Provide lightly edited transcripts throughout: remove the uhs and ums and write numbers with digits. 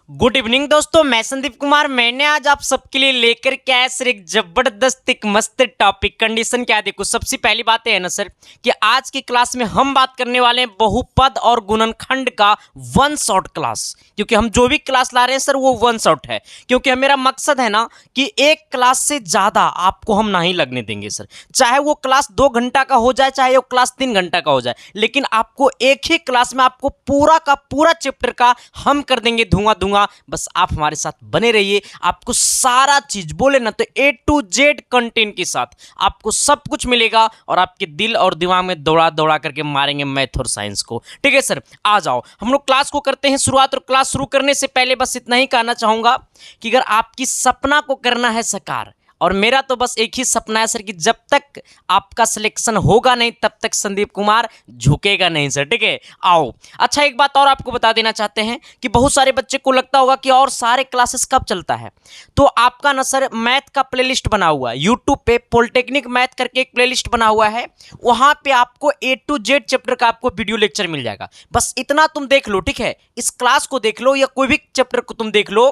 Good evening दोस्तों, मैं संदीप कुमार। मैंने आज आप सबके लिए लेकर के आया सर एक जबरदस्त एक मस्त टॉपिक। कंडीशन क्या देखो, सबसे पहली बात है ना सर कि आज की क्लास में हम बात करने वाले हैं बहुपद और गुणनखंड का वन शॉट क्लास। क्योंकि हम जो भी क्लास ला रहे हैं सर वो वन शॉट है, क्योंकि मेरा मकसद है ना कि एक क्लास से ज़्यादा आपको हम नहीं लगने देंगे सर। चाहे वो क्लास 2 घंटा का हो जाए, चाहे वो क्लास 3 घंटा का हो जाए, लेकिन आपको एक ही क्लास में आपको पूरा का पूरा चैप्टर का हम कर देंगे धुआं धुआं। बस आप हमारे साथ बने रहिए, आपको सारा चीज बोले ना तो A to Z कंटेंट के साथ आपको सब कुछ मिलेगा और आपके दिल और दिमाग में दौड़ा दौड़ा करके मारेंगे मैथ और साइंस को। ठीक है सर, आ जाओ हम लोग क्लास को करते हैं शुरुआत। और क्लास शुरू करने से पहले बस इतना ही कहना चाहूंगा कि अगर आपकी सपना को करना है साकार, और मेरा तो बस एक ही सपना है सर कि जब तक आपका सिलेक्शन होगा नहीं तब तक संदीप कुमार झुकेगा नहीं सर। ठीक है, आओ। अच्छा, एक बात और आपको बता देना चाहते हैं कि बहुत सारे बच्चे को लगता होगा कि और सारे क्लासेस कब चलता है, तो आपका ना सर मैथ का प्लेलिस्ट बना हुआ है यूट्यूब पे। पॉलिटेक्निक मैथ करके एक प्लेलिस्ट बना हुआ है, वहां पे आपको A to Z चैप्टर का आपको वीडियो लेक्चर मिल जाएगा। बस इतना तुम देख लो, ठीक है। इस क्लास को देख लो या कोई भी चैप्टर को तुम देख लो।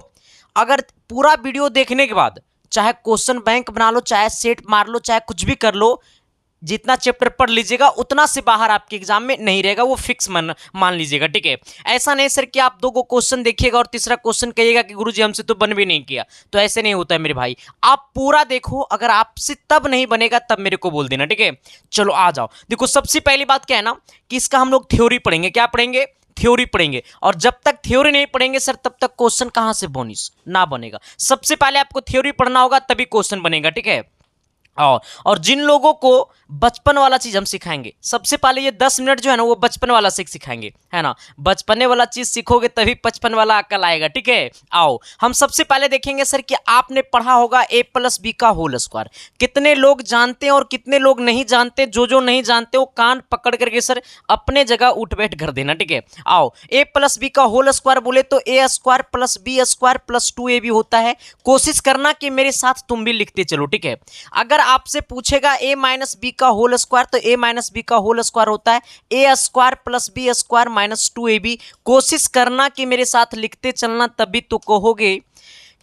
अगर पूरा वीडियो देखने के बाद चाहे क्वेश्चन बैंक बना लो, चाहे सेट मार लो, चाहे कुछ भी कर लो, जितना चैप्टर पढ़ लीजिएगा उतना से बाहर आपके एग्जाम में नहीं रहेगा, वो फिक्स मान लीजिएगा। ठीक है, ऐसा नहीं सर कि आप 2 को क्वेश्चन देखिएगा और तीसरा क्वेश्चन कहिएगा कि गुरुजी हमसे तो बन भी नहीं किया। तो ऐसे नहीं होता है मेरे भाई, आप पूरा देखो। अगर आपसे तब नहीं बनेगा तब मेरे को बोल देना। ठीक है, चलो आ जाओ। देखो, सबसे पहली बात क्या है ना कि इसका हम लोग थ्योरी पढ़ेंगे। क्या पढ़ेंगे? थ्योरी पढ़ेंगे। और जब तक थ्योरी नहीं पढ़ेंगे सर तब तक क्वेश्चन कहां से बोनिस ना बनेगा। सबसे पहले आपको थ्योरी पढ़ना होगा तभी क्वेश्चन बनेगा। ठीक है, और जिन लोगों को बचपन वाला चीज हम सिखाएंगे, सबसे पहले ये 10 मिनट जो है ना वो बचपन वाला सिखाएंगे, है ना। बचपने वाला चीज सीखोगे तभी 55 वाला अकल आएगा। ठीक है, आओ हम सबसे पहले देखेंगे सर कि आपने पढ़ा होगा A+B का होल स्क्वायर। कितने लोग जानते हैं और कितने लोग नहीं जानते। जो नहीं जानते वो कान पकड़ करके सर अपने जगह उठ बैठ कर देना। ठीक है, आओ। A+B का होल स्क्वायर बोले तो A² + B² + 2AB होता है। कोशिश करना कि मेरे साथ तुम भी लिखते चलो। ठीक है, अगर आपसे पूछेगा A- B का होल स्क्वायर तो A- B का होल स्क्वायर होता है A² + B² - 2AB। कोशिश करना कि मेरे साथ लिखते चलना, तभी तो कहोगे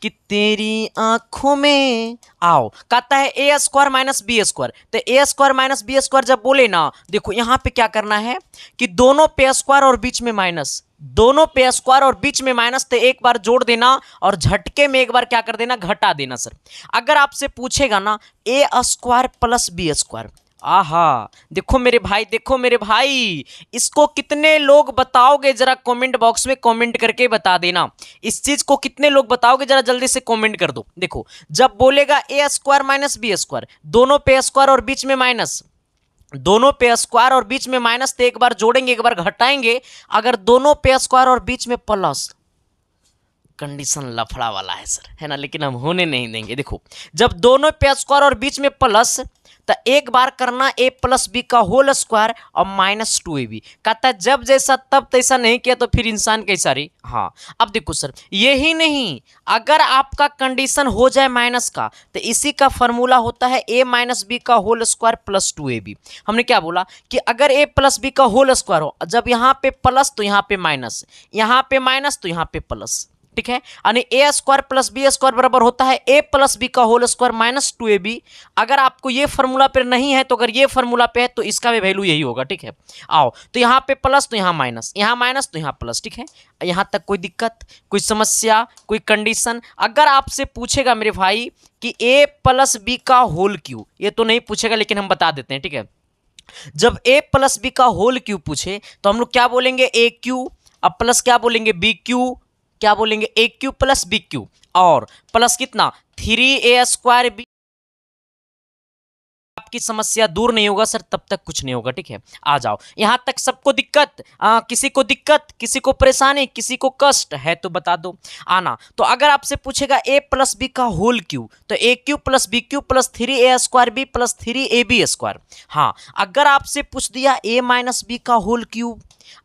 कि तेरी आंखों में। आओ, कहता है A² - B²। तो A² - B² जब बोले ना, देखो यहां पे क्या करना है कि दोनों पे स्क्वायर और बीच में माइनस, दोनों पे स्क्वायर और बीच में माइनस, तो एक बार जोड़ देना और झटके में एक बार क्या कर देना, घटा देना सर। अगर आपसे पूछेगा ना A² + B², आहा, देखो मेरे भाई, देखो मेरे भाई, इसको कितने लोग बताओगे जरा कमेंट बॉक्स में कमेंट करके बता देना। इस चीज को कितने लोग बताओगे जरा जल्दी से कमेंट कर दो। देखो, जब बोलेगा A² - B², दोनों पे स्क्वायर और बीच में माइनस, दोनों पे स्क्वायर और बीच में माइनस, तो एक बार जोड़ेंगे एक बार घटाएंगे। अगर दोनों पे स्क्वायर और बीच में प्लस, कंडीशन लफड़ा वाला है सर, है ना, लेकिन हम होने नहीं देंगे। देखो, जब दोनों पे स्क्वायर और बीच में प्लस, तो एक बार करना A+B का होल स्क्वायर और -2AB। कहता है जब जैसा तब तैसा नहीं किया तो फिर इंसान कैसा रही। हाँ, अब देखो सर, यही नहीं, अगर आपका कंडीशन हो जाए माइनस का तो इसी का फॉर्मूला होता है A- B का होल स्क्वायर + 2AB। हमने क्या बोला कि अगर A+B का होल स्क्वायर हो, जब यहाँ पे प्लस तो यहाँ पे माइनस, यहाँ पे माइनस तो यहाँ पे प्लस। ठीक है, यानी A² + B² बराबर होता है A+B का होल स्क्वायर - 2AB। अगर आपको ये फॉर्मूला पे नहीं है तो अगर ये फॉर्मूला पे है तो इसका भी वैल्यू यही होगा। ठीक है, आओ, तो यहाँ पे प्लस तो यहाँ माइनस, यहाँ माइनस तो यहाँ प्लस। ठीक है, यहाँ तक कोई दिक्कत, कोई समस्या, कोई कंडीशन? अगर आपसे पूछेगा मेरे भाई कि A+B का होल क्यू, ये तो नहीं पूछेगा लेकिन हम बता देते हैं। ठीक है, जब A+B का होल क्यू पूछे तो हम लोग क्या बोलेंगे, AQ, अब प्लस क्या बोलेंगे, BQ, क्या बोलेंगे, AQ + BQ, और प्लस कितना, 3A² B। आपकी समस्या दूर नहीं होगा सर तब तक कुछ नहीं होगा। ठीक है, आ जाओ। यहां तक सबको दिक्कत, किसी को दिक्कत, किसी को परेशानी, किसी को कष्ट है तो बता दो आना। तो अगर आपसे पूछेगा A+B का होल क्यू तो AQ + BQ + 3A² B + 3AB²। हाँ, अगर आपसे पूछ दिया A- B का होल क्यू,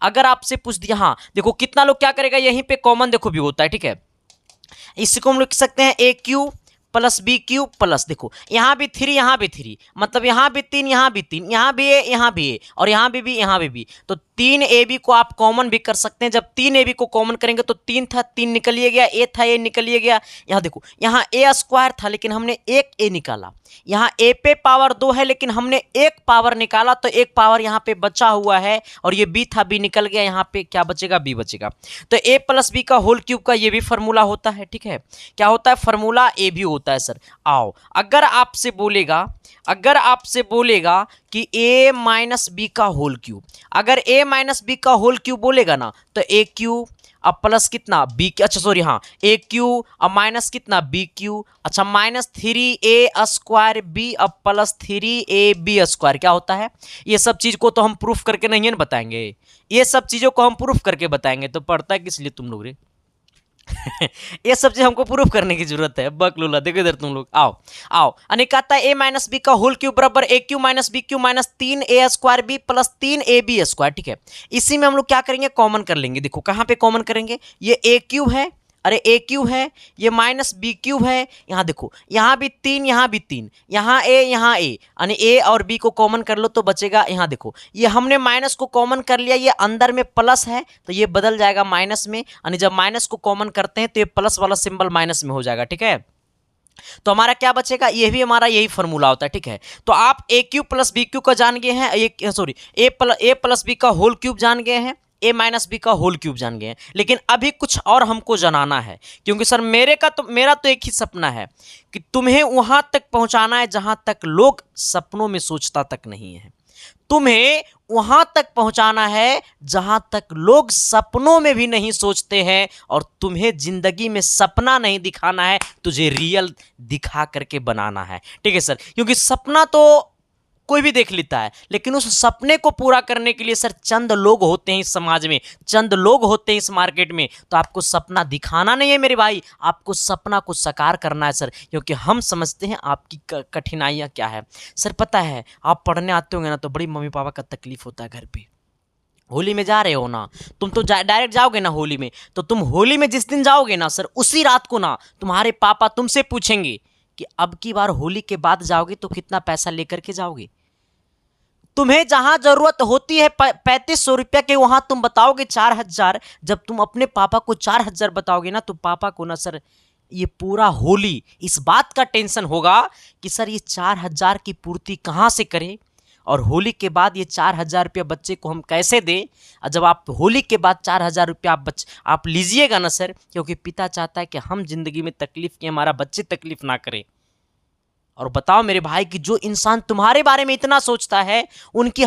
अगर आपसे पूछ दिया, हाँ देखो कितना लोग क्या करेगा, यहीं पे कॉमन देखो भी होता है। ठीक है, इसको हम लोग लिख सकते हैं AQ + BQ + देखो यहाँ भी 3 यहाँ भी 3, मतलब यहाँ भी 3 यहाँ भी 3, यहाँ भी A यहाँ भी A और यहाँ भी B यहाँ भी B, तो तीन ए बी को आप कॉमन भी कर सकते हैं। जब तीन ए बी को कॉमन करेंगे तो तीन था, तीन निकलिए गया, ए था, ए निकलिए गया। यहाँ देखो, यहाँ ए स्क्वायर था लेकिन हमने एक ए निकाला। यहाँ ए पे पावर 2 है लेकिन हमने एक पावर निकाला, तो एक पावर यहाँ पे बचा हुआ है और ये बी था, बी निकल गया। यहाँ पे क्या बचेगा? बी बचेगा। तो ए प्लस बी का होल क्यूब का ये भी फॉर्मूला होता है, ठीक है। क्या होता है? फॉर्मूला ए भी होता है सर। आओ, अगर आपसे बोलेगा कि ए माइनस बी का होल क्यूब, अगर ए माइनस बी का होल क्यूब बोलेगा ना, तो ए क्यू अब प्लस कितना? बी, अच्छा सॉरी, हाँ, ए क्यू अब माइनस कितना? बी क्यू, अच्छा माइनस 3a स्क्वायर बी अब प्लस 3ab स्क्वायर। क्या होता है? ये सब चीज को तो हम प्रूफ करके नहीं है ना बताएंगे, ये सब चीजों को हम प्रूफ करके बताएंगे। तो पढ़ता है किस लिए तुम लोग रे? ये सब चीज हमको प्रूफ करने की जरूरत है। बकलूला, देखो इधर तुम लोग, आओ आओ। अनिकाता ए माइनस बी का होल क्यूब बराबर A cube minus B cube minus 3a square B plus 3ab square, ठीक है। इसी में हम लोग क्या करेंगे? कॉमन कर लेंगे। देखो कहां पे कॉमन करेंगे? ये ए क्यू है, अरे ए क्यू है, ये माइनस बी क्यू है। यहाँ देखो, यहाँ भी 3, यहाँ भी 3, यहाँ ए, यहाँ ए, यानी ए और बी को कॉमन कर लो तो बचेगा। यहाँ देखो, ये हमने माइनस को कॉमन कर लिया, ये अंदर में प्लस है तो ये बदल जाएगा माइनस में, यानी जब माइनस को कॉमन करते हैं तो ये प्लस वाला सिंबल माइनस में हो जाएगा, ठीक है। तो हमारा क्या बचेगा? ये भी हमारा यही फॉर्मूला होता है, ठीक है। तो आप ए क्यू प्लस बी क्यू का जान गए हैं, ए प्लस बी का होल क्यूब जान गए हैं, ए माइनस बी का होल क्यूब जान गए हैं। लेकिन अभी कुछ और हमको जानना है, क्योंकि सर मेरा तो एक ही सपना है कि तुम्हें वहां तक पहुंचाना है जहां तक लोग सपनों में सोचता तक नहीं है। तुम्हें वहां तक पहुंचाना है जहां तक लोग सपनों में भी नहीं सोचते हैं, और तुम्हें जिंदगी में सपना नहीं दिखाना है, तुझे रियल दिखा करके बनाना है, ठीक है सर। क्योंकि सपना तो कोई भी देख लेता है, लेकिन उस सपने को पूरा करने के लिए सर चंद लोग होते हैं इस समाज में, चंद लोग होते हैं इस मार्केट में। तो आपको सपना दिखाना नहीं है मेरे भाई, आपको सपना को साकार करना है सर, क्योंकि हम समझते हैं आपकी कठिनाइयाँ क्या है। सर पता है, आप पढ़ने आते होंगे ना तो बड़ी मम्मी पापा का तकलीफ होता है घर पे। होली में जा रहे हो ना तुम, तो डायरेक्ट जाओगे ना होली में, तो तुम होली में जिस दिन जाओगे ना सर, उसी रात को ना तुम्हारे पापा तुमसे पूछेंगे कि अब की बार होली के बाद जाओगे तो कितना पैसा लेकर के जाओगे। तुम्हें जहां जरूरत होती है 3500 रुपया के, वहां तुम बताओगे 4000। जब तुम अपने पापा को 4000 बताओगे ना, तो पापा को ना सर ये पूरा होली इस बात का टेंशन होगा कि सर ये 4000 की पूर्ति कहां से करें, और होली के बाद ये 4000 रुपया बच्चे को हम कैसे दें। और जब आप होली के बाद 4000 रुपया आप लीजिएगा ना सर, क्योंकि पिता चाहता है कि हम जिंदगी में तकलीफ की, हमारा बच्चे तकलीफ ना करें। और बताओ मेरे भाई कि जो इंसान तुम्हारे बारे में इतना सोचता है, उनकी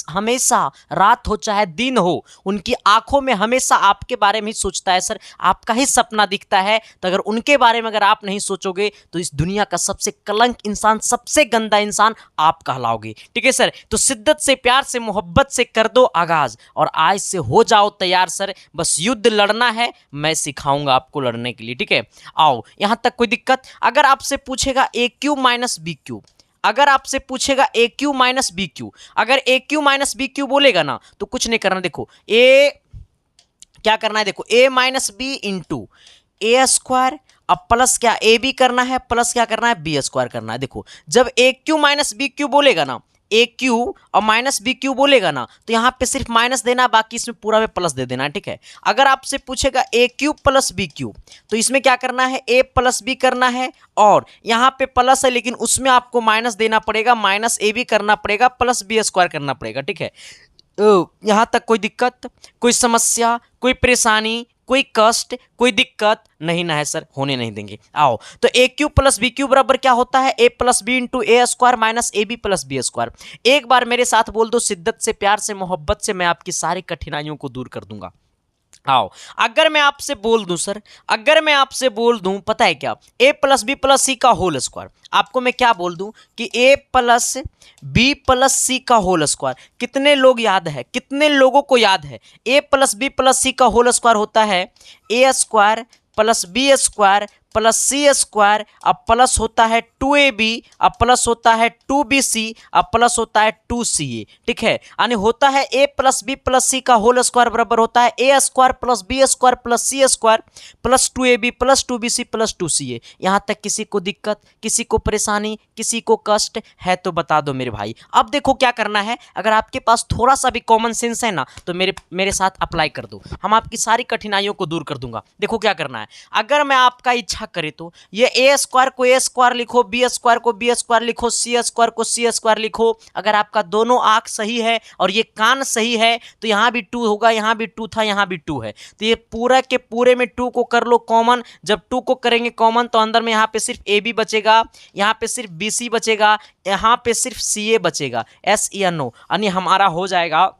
हमेशा रात हो चाहे दिन हो, उनकी आंखों में हमेशा आपके बारे में ही सोचता है सर, आपका ही सपना दिखता है। तो अगर उनके बारे में अगर आप नहीं सोचोगे तो इस दुनिया का सबसे कलंक इंसान, सबसे गंदा इंसान आप कहलाओगे, ठीक है सर। तो शिद्दत से, प्यार से, मोहब्बत से कर दो आगाज, और आज से हो जाओ तैयार सर। बस युद्ध लड़ना है, मैं सिखाऊंगा आपको लड़ने के लिए, ठीक है। आओ, यहां तक कोई दिक्कत? अगर आपसे पूछेगा ए क्यू माइनस बी क्यू, अगर आपसे पूछेगा ए क्यू माइनस बी क्यू, अगर ए क्यू माइनस बी क्यू बोलेगा ना तो कुछ नहीं करना। देखो क्या करना है? देखो ए minus B into A square, अब प्लस क्या ए बी करना है, प्लस क्या करना है, बी स्क्वायर करना है। देखो जब ए क्यू माइनस बी क्यू बोलेगा ना, ए क्यू और माइनस बी क्यू बोलेगा ना, तो यहाँ पे सिर्फ माइनस देना, बाकी इसमें पूरा में प्लस दे देना, ठीक है। अगर आपसे पूछेगा ए क्यू प्लस बी क्यू, तो इसमें क्या करना है, ए प्लस बी करना है, और यहाँ पे प्लस है लेकिन उसमें आपको माइनस देना पड़ेगा, माइनस ए बी करना पड़ेगा, प्लस बी स्क्वायर करना पड़ेगा, ठीक है। यहाँ तक कोई दिक्कत, कोई समस्या, कोई परेशानी, कोई कष्ट, कोई दिक्कत नहीं ना है सर, होने नहीं देंगे। आओ, तो A cube plus B cube बराबर क्या होता है, A plus B into A square minus A B plus B square. एक बार मेरे साथ बोल दो, शिद्दत से, प्यार से, मोहब्बत से, मैं आपकी सारी कठिनाइयों को दूर कर दूंगा। आओ, अगर मैं आपसे बोल दूं सर, अगर मैं आपसे बोल दूं पता है क्या, ए प्लस बी प्लस सी का होल स्क्वायर, आपको मैं क्या बोल दूं कि ए प्लस बी प्लस सी का होल स्क्वायर। कितने लोग याद है, कितने लोगों को याद है, A plus B plus C का होल स्क्वायर होता है A square plus B square plus C square, अब प्लस होता है 2ab, अब प्लस होता है 2bc, अब प्लस होता है 2ca। ठीक है, यानी होता है a plus B plus C का होल स्क्वायर बराबर होता है a square plus B square plus C square plus 2ab plus 2bc plus 2ca। यहां तक किसी को दिक्कत, किसी को परेशानी, किसी को कष्ट है तो बता दो मेरे भाई। अब देखो क्या करना है, अगर आपके पास थोड़ा सा भी कॉमन सेंस है ना तो मेरे साथ अप्लाई कर दो, हम आपकी सारी कठिनाइयों को दूर कर दूंगा। देखो क्या करना है, अगर मैं आपका इच्छा करे तो ये ए स्क्वायर को ए स्क्वायर लिखो, बी स्क्वायर को बी स्क्वायर लिखो, सी स्क्वायर को सी स्क्वायर लिखो। अगर आपका दोनों आंख सही है और ये कान सही है तो यहां भी 2 होगा, यहां भी 2 था, यहां भी 2 है, तो ये पूरा के पूरे में 2 को कर लो कॉमन। जब 2 को करेंगे कॉमन तो अंदर में यहां पे सिर्फ ए बी बचेगा, यहां पे सिर्फ बी सी बचेगा, यहां पे सिर्फ सी ए बचेगा, एस या नो, यानी हमारा हो जाएगा।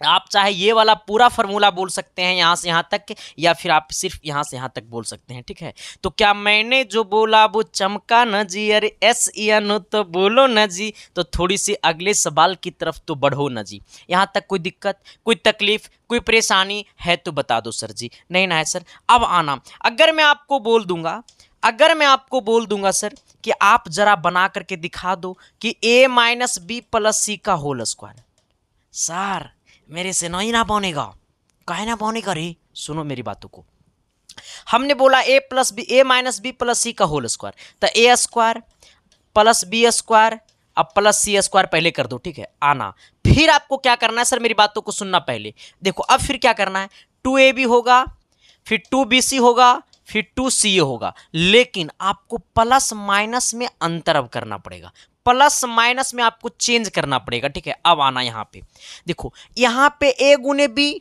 आप चाहे ये वाला पूरा फार्मूला बोल सकते हैं यहाँ से यहाँ तक, या फिर आप सिर्फ यहाँ से यहाँ तक बोल सकते हैं। ठीक है, तो क्या मैंने जो बोला वो चमका न जी, अरे एस या नो तो बोलो न जी, तो थोड़ी सी अगले सवाल की तरफ तो बढ़ो न जी। यहाँ तक कोई दिक्कत, कोई तकलीफ, कोई परेशानी है तो बता दो सर जी। नहीं ना है सर, अब आना। अगर मैं आपको बोल दूंगा सर कि आप जरा बना करके दिखा दो कि a minus B plus C का होल स्क्वायर, सर मेरे से नहीं ना बनेगा, काहे ना बनेगा रे, सुनो मेरी बातों को। हमने बोला a minus B plus C का होल स्क्वायर, तो ए स्क्वायर प्लस बी स्क्वायर अब प्लस सी स्क्वायर पहले कर दो। ठीक है, आना। फिर आपको क्या करना है सर, मेरी बातों को सुनना पहले। देखो अब फिर क्या करना है, 2ab होगा, फिर 2bc होगा, फिर 2ca होगा, लेकिन आपको प्लस माइनस में अंतर अब करना पड़ेगा, प्लस माइनस में आपको चेंज करना पड़ेगा। ठीक है, अब आना यहाँ पे, देखो यहाँ पे a गुने b,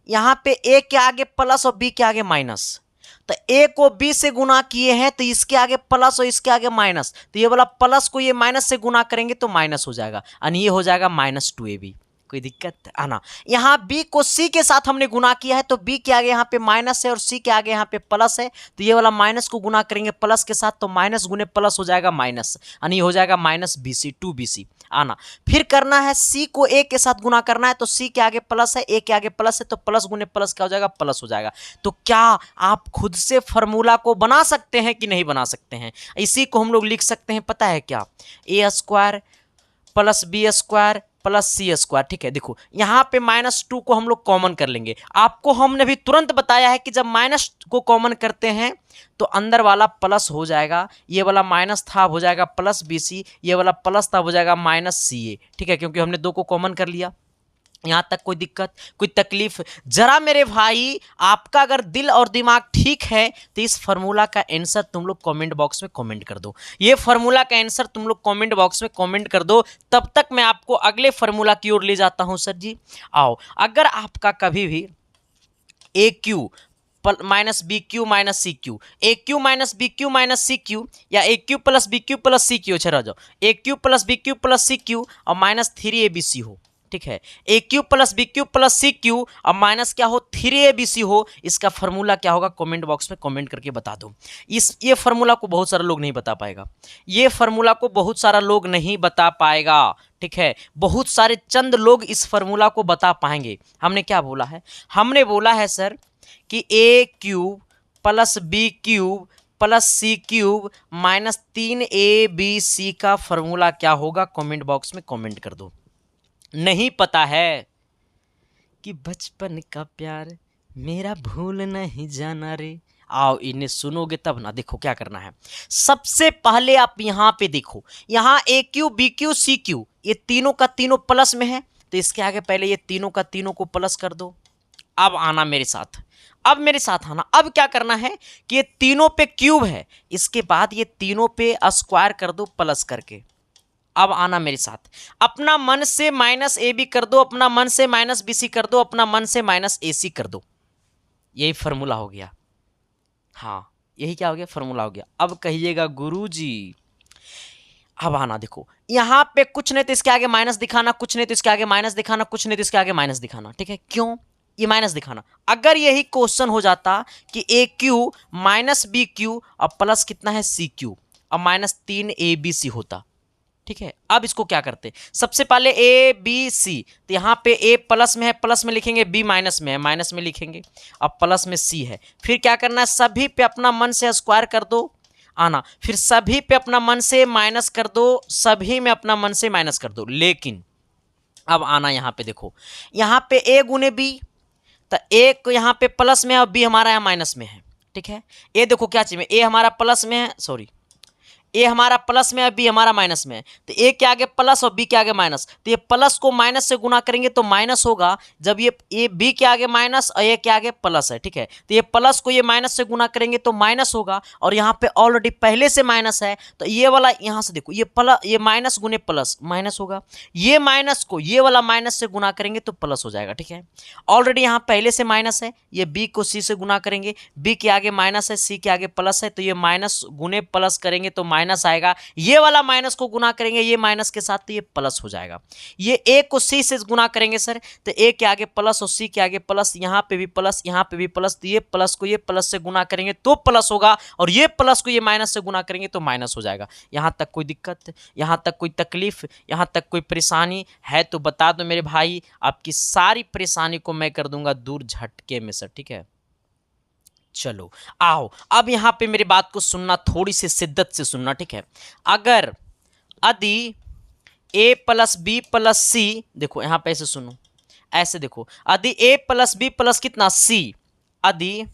यहाँ पे a के आगे प्लस और b के आगे माइनस, तो a को b से गुना किए हैं तो इसके आगे प्लस और इसके आगे माइनस, तो ये वाला प्लस को ये माइनस से गुना करेंगे तो माइनस हो जाएगा, यानी ये हो जाएगा -2ab। कोई दिक्कत आना, यहाँ b को c के साथ हमने गुना किया है तो b के आगे यहाँ पे माइनस है और c के आगे यहाँ पे प्लस है, तो ये वाला माइनस को गुना करेंगे प्लस के साथ तो माइनस गुने प्लस हो जाएगा माइनस, यानी हो जाएगा -bc 2bc। आना, फिर करना है c को a के साथ गुना करना है, तो c के आगे प्लस है, a के आगे प्लस है, तो प्लस गुने प्लस क्या हो जाएगा, प्लस हो जाएगा। तो क्या आप खुद से फॉर्मूला को बना सकते हैं कि नहीं बना सकते हैं? इसी को हम लोग लिख सकते हैं, पता है क्या, a square plus B square plus C square. ठीक है, देखो यहाँ पे -2 को हम लोग कॉमन कर लेंगे। आपको हमने भी तुरंत बताया है कि जब माइनस को कॉमन करते हैं तो अंदर वाला प्लस हो जाएगा, ये वाला माइनस था हो जाएगा प्लस bc, ये वाला प्लस था हो जाएगा -ca। ठीक है, क्योंकि हमने 2 को कॉमन कर लिया। यहाँ तक कोई दिक्कत, कोई तकलीफ? जरा मेरे भाई, आपका अगर दिल और दिमाग ठीक है तो इस फार्मूला का आंसर तुम लोग कमेंट बॉक्स में कमेंट कर दो, ये फार्मूला का आंसर तुम लोग कमेंट बॉक्स में कमेंट कर दो। तब तक मैं आपको अगले फार्मूला की ओर ले जाता हूं सर जी। आओ, अगर आपका कभी भी A cube minus B cube minus C cube, A cube minus B cube minus C cube, या A cube plus B cube plus C cube, अच्छा रह जाओ, A cube plus B cube plus C cube और -3abc हो। ठीक है, A cube plus B cube plus C cube और minus क्या हो, 3abc हो, इसका फार्मूला क्या होगा कमेंट बॉक्स में कमेंट करके बता दो। ये फार्मूला को बहुत सारे लोग नहीं बता पाएगा, ये फार्मूला को बहुत सारा लोग नहीं बता पाएगा। ठीक है, बहुत सारे चंद लोग इस फार्मूला को बता पाएंगे। हमने क्या बोला है, हमने बोला है सर कि A cube plus B cube plus C cube -3abc का फार्मूला क्या होगा, कमेंट बॉक्स में कमेंट कर दो। नहीं पता है कि बचपन का प्यार मेरा भूल नहीं जाना रे, आओ इन्हें सुनोगे तब ना। देखो क्या करना है, सबसे पहले आप यहाँ पे देखो, यहाँ A cube B cube C cube ये तीनों का तीनों प्लस में है, तो इसके आगे पहले ये तीनों का तीनों को प्लस कर दो। अब आना मेरे साथ, अब मेरे साथ आना। अब क्या करना है कि ये तीनों पे क्यूब है, इसके बाद ये तीनों पे स्क्वायर कर दो प्लस करके। अब आना मेरे साथ, अपना मन से -ab कर दो, अपना मन से -bc कर दो, अपना मन से -ac कर दो। यही फार्मूला हो गया। हाँ, यही क्या हो गया, फार्मूला हो गया। अब कहिएगा गुरुजी, अब आना, देखो यहाँ पे कुछ नहीं तो इसके आगे माइनस दिखाना, कुछ नहीं तो इसके आगे माइनस दिखाना, कुछ नहीं तो इसके आगे माइनस दिखाना। ठीक है, क्यों ये माइनस दिखाना? अगर यही क्वेश्चन हो जाता कि ए क्यू माइनस बी क्यू और प्लस कितना है सी क्यू और -3abc होता, ठीक है। अब इसको क्या करते, सबसे पहले ए बी सी, तो यहाँ पे ए प्लस में है, प्लस में लिखेंगे, बी माइनस में है, माइनस में लिखेंगे, अब प्लस में सी है। फिर क्या करना है, सभी पे अपना मन से स्क्वायर कर दो, आना, फिर सभी पे अपना मन से माइनस कर दो, सभी में अपना मन से माइनस कर दो। लेकिन अब आना यहाँ पे देखो, यहाँ पे ए गुने बी, तो ए को यहाँ पे प्लस में है और बी हमारा यहाँ माइनस में है, ठीक है। ए देखो क्या चीज में, ए हमारा प्लस में है, सॉरी, ए हमारा प्लस में है, बी हमारा माइनस में है, तो ए के आगे प्लस और बी के आगे माइनस, तो ये प्लस को माइनस से गुना करेंगे तो माइनस होगा, जब ये बी के आगे माइनस और ए के आगे प्लस है, ठीक है। तो ये प्लस को ये माइनस से गुना करेंगे तो माइनस होगा, और यहाँ पे ऑलरेडी पहले से माइनस है, तो ये वाला यहाँ से देखो, ये माइनस गुने प्लस माइनस होगा, ये माइनस को ये वाला माइनस से गुना करेंगे तो प्लस हो जाएगा, ठीक है। ऑलरेडी यहाँ पहले से माइनस है, ये बी को सी से गुना करेंगे, बी के आगे माइनस है, सी के आगे प्लस है, तो ये माइनस गुने प्लस करेंगे तो माइनस आएगा, ये वाला माइनस को गुना करेंगे ये माइनस के साथ तो ये प्लस हो जाएगा। ये ए को सी से गुना करेंगे सर, तो ए के आगे प्लस और सी के आगे प्लस, यहाँ पे भी प्लस, यहाँ पे भी प्लस, तो ये प्लस को ये प्लस से गुना करेंगे तो प्लस होगा, और ये प्लस को ये माइनस से गुना करेंगे तो माइनस हो जाएगा। यहाँ तक कोई दिक्कत, यहाँ तक कोई तकलीफ, यहाँ तक कोई परेशानी है तो बता दो मेरे भाई, आपकी सारी परेशानी को मैं कर दूंगा दूर झटके में सर, ठीक है। चलो आओ, अब यहां पे मेरी बात को सुनना, थोड़ी सी शिद्दत से सुनना, ठीक है। अगर यदि ए प्लस बी प्लस सी, देखो यहां पे ऐसे सुनो, ऐसे देखो, यदि ए प्लस बी प्लस कितना सी, यदि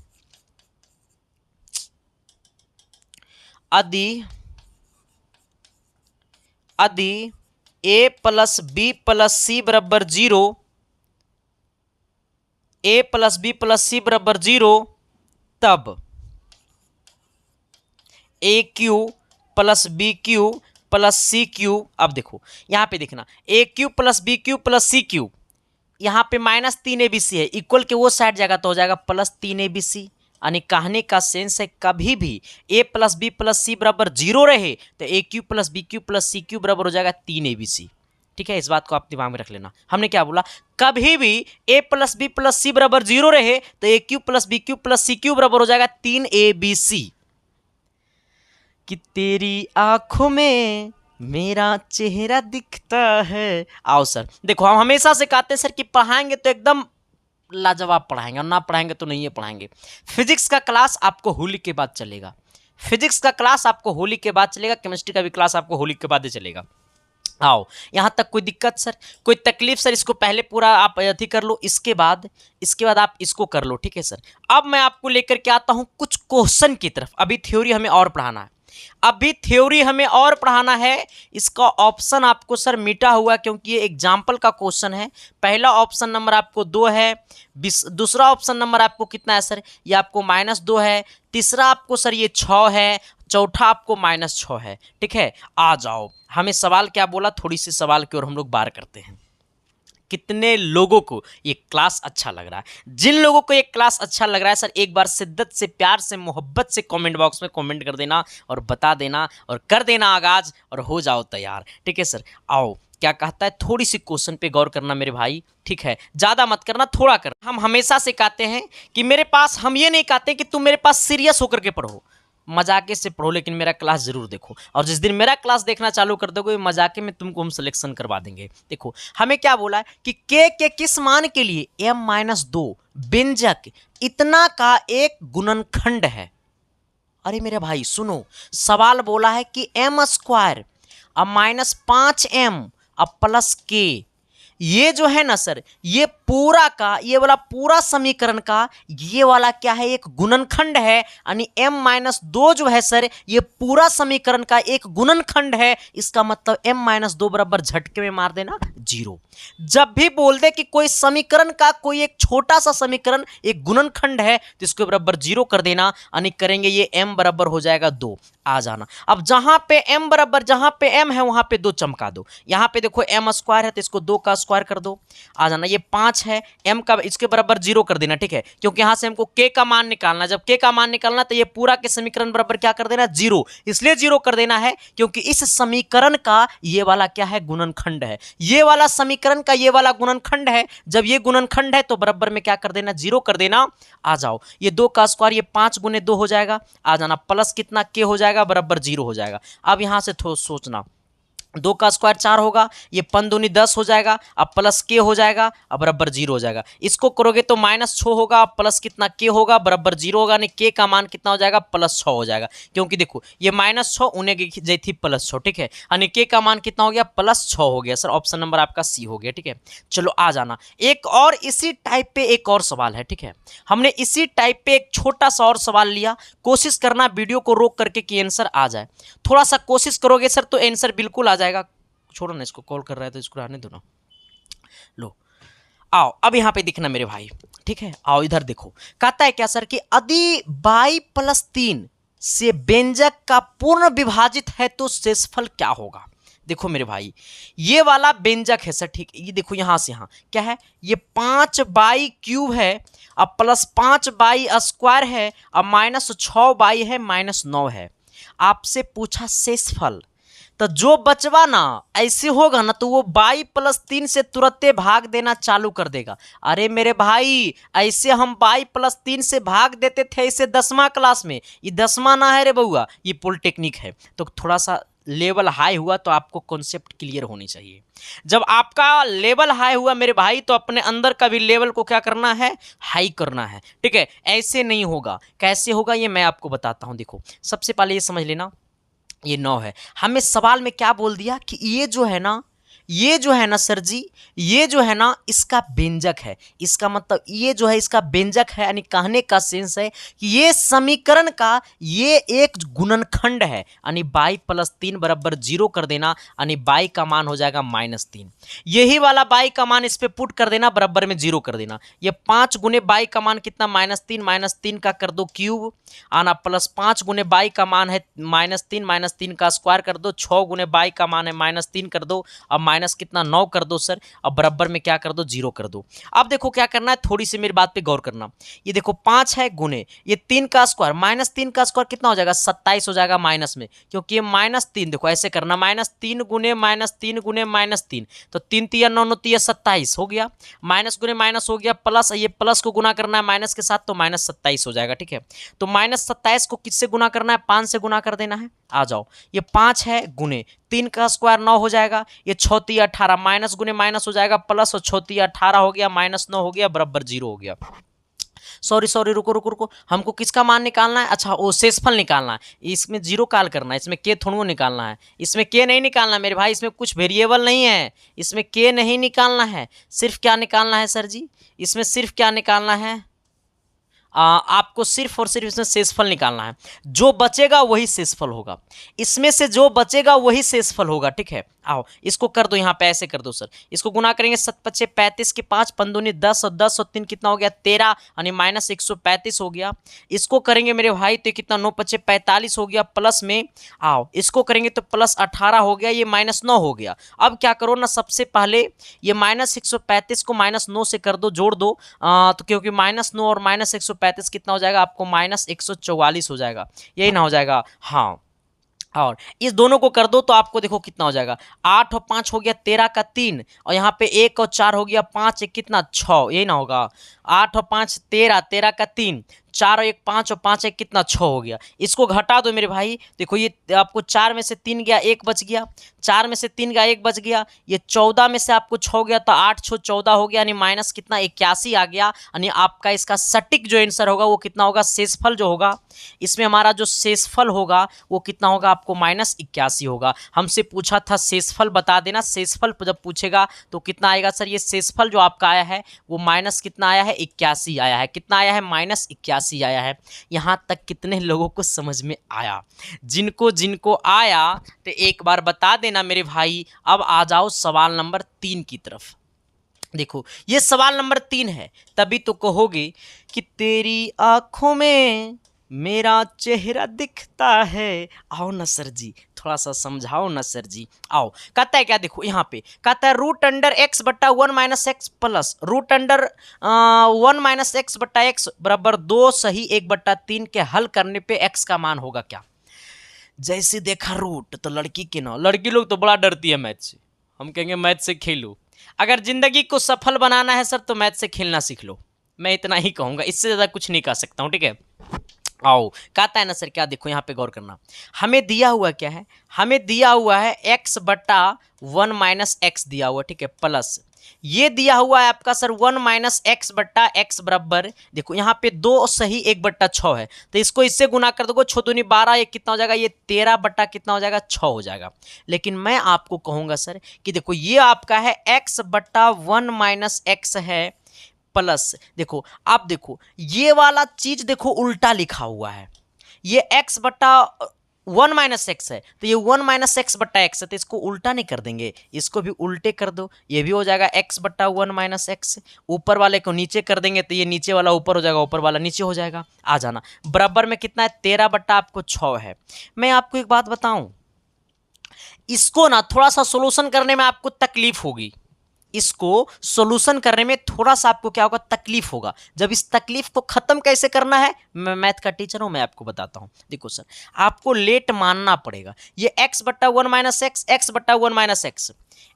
A plus B plus C बराबर 0, A plus B plus C बराबर 0, तब A cube plus B cube plus C cube, अब देखो यहां पे देखना, A cube plus B cube plus C cube, यहां पे माइनस 3abc है, इक्वल के वो साइड जाएगा तो हो जाएगा प्लस 3abc, यानी कहने का सेंस है कभी भी A plus B plus C बराबर 0 रहे तो A cube plus B cube plus C cube बराबर हो जाएगा 3abc, ठीक है। इस बात को आप दिमाग में रख लेना, हमने क्या बोला, कभी भी A plus B plus C बराबर 0 रहे तो A cube plus B cube plus C cube बराबर हो जाएगा 3abc। कि तेरी आंखों में मेरा चेहरा दिखता है। आओ सर, देखो हम हमेशा से कहते हैं सर कि पढ़ाएंगे तो एकदम लाजवाब पढ़ाएंगे, और ना पढ़ाएंगे तो नहीं है पढ़ाएंगे। फिजिक्स का क्लास आपको होली के बाद चलेगा, फिजिक्स का क्लास आपको होली के बाद चलेगा, केमिस्ट्री का भी क्लास आपको होली के बाद ही चलेगा। आओ, यहाँ तक कोई दिक्कत सर, कोई तकलीफ सर, इसको पहले पूरा आप अथी कर लो, इसके बाद आप इसको कर लो, ठीक है सर। अब मैं आपको लेकर के आता हूँ कुछ क्वेश्चन की तरफ, अभी थ्योरी हमें और पढ़ाना है, इसका ऑप्शन आपको सर मिटा हुआ क्योंकि ये एग्जाम्पल का क्वेश्चन है। पहला ऑप्शन नंबर आपको 2 है, दूसरा ऑप्शन नंबर आपको कितना है सर, ये आपको -2 है, तीसरा आपको सर ये 6 है, चौथा आपको -6 है, ठीक है। आ जाओ, हमें सवाल क्या बोला, थोड़ी सी सवाल की ओर हम लोग बार करते हैं। कितने लोगों को ये क्लास अच्छा लग रहा है? जिन लोगों को ये क्लास अच्छा लग रहा है सर, एक बार शिद्दत से, प्यार से, मोहब्बत से कमेंट बॉक्स में कमेंट कर देना और बता देना और कर देना आगाज और हो जाओ तैयार, ठीक है सर। आओ, क्या कहता है, थोड़ी सी क्वेश्चन पे गौर करना मेरे भाई, ठीक है, ज़्यादा मत करना, थोड़ा कर। हम हमेशा से कहते हैं कि मेरे पास, हम ये नहीं कहते कि तुम मेरे पास सीरियस होकर के पढ़ो, मजाके से पढ़ो, लेकिन मेरा क्लास जरूर देखो। और जिस दिन मेरा क्लास देखना चालू कर दोगे, मजाके में तुमको हम सिलेक्शन करवा देंगे। देखो हमें क्या बोला है कि के किस मान के लिए m-2 व्यंजक इतना का एक गुणनखंड है। अरे मेरे भाई सुनो, सवाल बोला है कि m² अब -5m अब प्लस के, ये जो है ना सर, ये पूरा का, ये वाला पूरा समीकरण का ये वाला क्या है, एक गुणनखंड है, यानी m-2 जो है सर, ये पूरा समीकरण का एक गुणनखंड है। इसका मतलब m-2 बराबर झटके में मार देना 0। जब भी बोल दे कि कोई समीकरण का कोई एक छोटा सा समीकरण एक गुणनखंड है तो इसको बराबर 0 कर देना, यानी करेंगे ये m बराबर हो जाएगा 2, आ जाना। अब जहां पे m बराबर, जहां पे m है वहां पे 2 चमका दो। यहां पे देखो m² है तो इसको 2 का स्क्वायर कर दो, आ जाना। ये 5 है, m का इसके बराबर 0 कर देना, ठीक है, क्योंकि यहां से हमको k का मान निकालना, जब k का मान निकालना तो ये पूरा के समीकरण बराबर क्या कर देना, 0। इसलिए 0 कर देना है क्योंकि इस समीकरण का ये वाला क्या है, गुणनखंड है। ये वाला समीकरण का ये वाला गुणनखंड है, जब ये गुणनखंड है तो बराबर में क्या कर देना, 0 कर देना। आ जाओ, ये 2 का स्क्वायर, ये 5 गुने 2 हो जाएगा, आ जाना, प्लस कितना k हो जाएगा, बराबर 0 हो जाएगा। अब यहां से थोड़ा सोचना, 2 का स्क्वायर 4 होगा, ये 5 दूनी 10 हो जाएगा, अब प्लस के हो जाएगा, अब बराबर 0 हो जाएगा। इसको करोगे तो -6 होगा, अब प्लस कितना के होगा, बराबर 0 होगा, नहीं के का मान कितना हो जाएगा, +6 हो जाएगा। क्योंकि देखो ये -6 उन्हें गई थी +6, ठीक है, यानी के का मान कितना हो गया, +6 हो गया सर। ऑप्शन नंबर आपका सी हो गया, ठीक है। चलो आ जाना, एक और इसी टाइप पे एक और सवाल है, ठीक है। हमने इसी टाइप पे एक छोटा सा और सवाल लिया, कोशिश करना वीडियो को रोक करके कि आंसर आ जाए। थोड़ा सा कोशिश करोगे सर तो आंसर बिल्कुल आ जाएगा। छोड़ो ना, इसको कॉल कर रहा है तो इसको आने दो ना। लो आओ, अब यहां पे दिखना मेरे भाई, ठीक है, आओ इधर देखो। कहता है क्या सर कि यदि y+3 से व्यंजक का पूर्ण विभाजित है तो शेषफल क्या होगा। देखो मेरे भाई, ये वाला व्यंजक है सर, ठीक है, ये देखो यहां से यहां क्या है, ये 5y³ है, अब +5y² है, अब -6y है, -9 है। आपसे पूछा शेषफल, तो जो बचवा ना ऐसे होगा ना तो वो y+3 से तुरंत भाग देना चालू कर देगा। अरे मेरे भाई, ऐसे हम y+3 से भाग देते थे इसे 10वां क्लास में, ये 10वां ना है रे बउआ, ये पॉलिटेक्निक है। तो थोड़ा सा लेवल हाई हुआ तो आपको कॉन्सेप्ट क्लियर होनी चाहिए। जब आपका लेवल हाई हुआ मेरे भाई तो अपने अंदर का भी लेवल को क्या करना है, हाई करना है, ठीक है। ऐसे नहीं होगा, कैसे होगा ये मैं आपको बताता हूं। देखो सबसे पहले ये समझ लेना, ये 9 है। हमें सवाल में क्या बोल दिया कि ये जो है ना, ये जो है ना सर जी, ये जो है ना इसका व्यंजक है। इसका मतलब ये जो है इसका व्यंजक है, यानी कहने का सेंस है कि ये समीकरण का ये एक गुणनखंड है, यानी y+3 बराबर 0 कर देना, यानी y का मान हो जाएगा -3। यही वाला y का मान इस पे पुट कर देना, बराबर में 0 कर देना। ये 5 गुने y का मान कितना, -3 का कर दो क्यूब, आना +5 गुने y का मान है -3 का स्क्वायर कर दो, 6 गुने y का मान है -3 कर दो, अब माइनस कितना 9 कर दो सर, अब बराबर में क्या कर दो, 0 कर दो। अब देखो क्या करना है, थोड़ी सी मेरी बात पे गौर करना। ये देखो 5 है गुने ये 3 का स्क्वायर, -3 का स्क्वायर कितना हो जाएगा, 27 हो जाएगा माइनस में, क्योंकि ये -3 देखो ऐसे करना, -3 गुने -3 गुने -3, तो 3 तिया 9 9 तिया 27 हो गया, माइनस गुने माइनस हो गया प्लस, ये प्लस को गुना करना है माइनस के साथ तो -27 हो जाएगा, ठीक है। तो -27 को किससे गुना करना है, 5 से गुना कर देना है। आ जाओ, ये 5 है गुने 3 का स्क्वायर 9 हो जाएगा, ये 6 तिया 18, माइनस गुने माइनस हो जाएगा प्लस, और 6 तिया 18 हो गया, -9 हो गया, बराबर 0 हो गया। सॉरी रुको रुको रुको, हमको किसका मान निकालना है, अच्छा वो शेषफल निकालना है। इसमें 0 काल करना है, इसमें के थोड़ा निकालना है, इसमें के नहीं निकालना मेरे भाई, इसमें कुछ वेरिएबल नहीं है, इसमें के नहीं निकालना है। सिर्फ क्या निकालना है सर जी, इसमें सिर्फ क्या निकालना है, आपको सिर्फ और सिर्फ इसमें शेषफल निकालना है। जो बचेगा वही शेषफल होगा, इसमें से जो बचेगा वही शेषफल होगा, ठीक है। आओ इसको कर दो, यहाँ पे ऐसे कर दो सर, इसको गुना करेंगे 7 × 35 के 5 पंदोनी 10 और 10 और 3 कितना हो गया 13, यानी -135 हो गया। इसको करेंगे मेरे भाई तो कितना 9 × 5 45 हो गया, प्लस में आओ इसको करेंगे तो +18 हो गया, ये -9 हो गया। अब क्या करो ना, सबसे पहले ये -135 को -9 से कर दो, जोड़ दो, तो क्योंकि -9 और -135 कितना हो जाएगा आपको, -144 हो जाएगा, यही ना हो जाएगा, हाँ। और इस दोनों को कर दो तो आपको देखो कितना हो जाएगा, 8 और 5 हो गया 13 का 3, और यहाँ पे 1 और 4 हो गया 5, एक कितना 6, यही ना होगा, 8 और 5 13, 13 का 3, 4 और 1 5 और 5 एक कितना 6 हो गया। इसको घटा दो मेरे भाई, देखो ये आपको 4 में से 3 गया 1 बच गया, 4 में से 3 गया 1 बच गया, ये 14 में से आपको 6 गया तो 8 6 14 हो गया, यानी माइनस कितना 81 आ गया। यानी आपका इसका सटीक जो आंसर होगा वो कितना होगा, शेषफल जो होगा इसमें हमारा जो शेषफल होगा वो कितना होगा आपको -81 होगा। हमसे पूछा था शेषफल बता देना, शेषफल जब पूछेगा तो कितना आएगा सर, ये शेषफल जो आपका आया है वो माइनस कितना आया है 81 आया है, कितना आया है -81 आया है। यहाँ तक कितने लोगों को समझ में आया, जिनको जिनको आया तो एक बार बता देना मेरे भाई। अब आ जाओ सवाल नंबर 3 की तरफ। देखो ये सवाल नंबर 3 है, तभी तो कहोगे कि तेरी आंखों में मेरा चेहरा दिखता है। आओ ना सर जी, थोड़ा सा समझाओ ना सर जी, आओ। कहता है क्या, देखो यहाँ पे कहता है √x बट्टा 1 - x प्लस √1 - x बट्टा x बराबर 2 सही 1/3 के हल करने पे x का मान होगा क्या। जैसे देखा रूट तो लड़की के ना, लड़की लोग तो बड़ा डरती है मैथ से, हम कहेंगे मैथ से खेलो। अगर जिंदगी को सफल बनाना है सर तो मैथ से खेलना सीख लो, मैं इतना ही कहूँगा, इससे ज़्यादा कुछ नहीं कह सकता हूँ, ठीक है। आओ कहता है ना सर, क्या देखो यहाँ पे गौर करना, हमें दिया हुआ क्या है, हमें दिया हुआ है x बटा 1 माइनस एक्स दिया हुआ, ठीक है, प्लस ये दिया हुआ है आपका सर 1 माइनस एक्स बट्टा एक्स बराबर, देखो यहाँ पे 2 सही 1 बट्टा 6 है, तो इसको इससे गुना कर दोगे, 6 दूनी 12, ये कितना हो जाएगा, ये 13 बट्टा कितना हो जाएगा, 6 हो जाएगा। लेकिन मैं आपको कहूँगा सर कि देखो ये आपका है x बट्टा 1 माइनस एक्स है प्लस, देखो आप देखो ये वाला चीज देखो उल्टा लिखा हुआ है, ये x बट्टा 1 माइनस एक्स है, तो ये 1 माइनस एक्स बट्टा एक्स है, तो इसको उल्टा नहीं कर देंगे, इसको भी उल्टे कर दो, ये भी हो जाएगा x बट्टा 1 माइनस एक्स, ऊपर वाले को नीचे कर देंगे तो ये नीचे वाला ऊपर हो जाएगा, ऊपर वाला नीचे हो जाएगा, आ जाना, बराबर में कितना है 13 बट्टा आपको 6 है। मैं आपको एक बात बताऊं, इसको ना थोड़ा सा सोल्यूशन करने में आपको तकलीफ होगी, इसको सॉल्यूशन करने में थोड़ा सा आपको क्या होगा, तकलीफ होगा। जब इस तकलीफ को खत्म कैसे करना है, मैं मैथ का टीचर हूं, मैं आपको बताता हूं। देखो सर, आपको लेट मानना पड़ेगा, ये x बट्टा 1 माइनस एक्स, एक्स बट्टा 1 माइनस एक्स,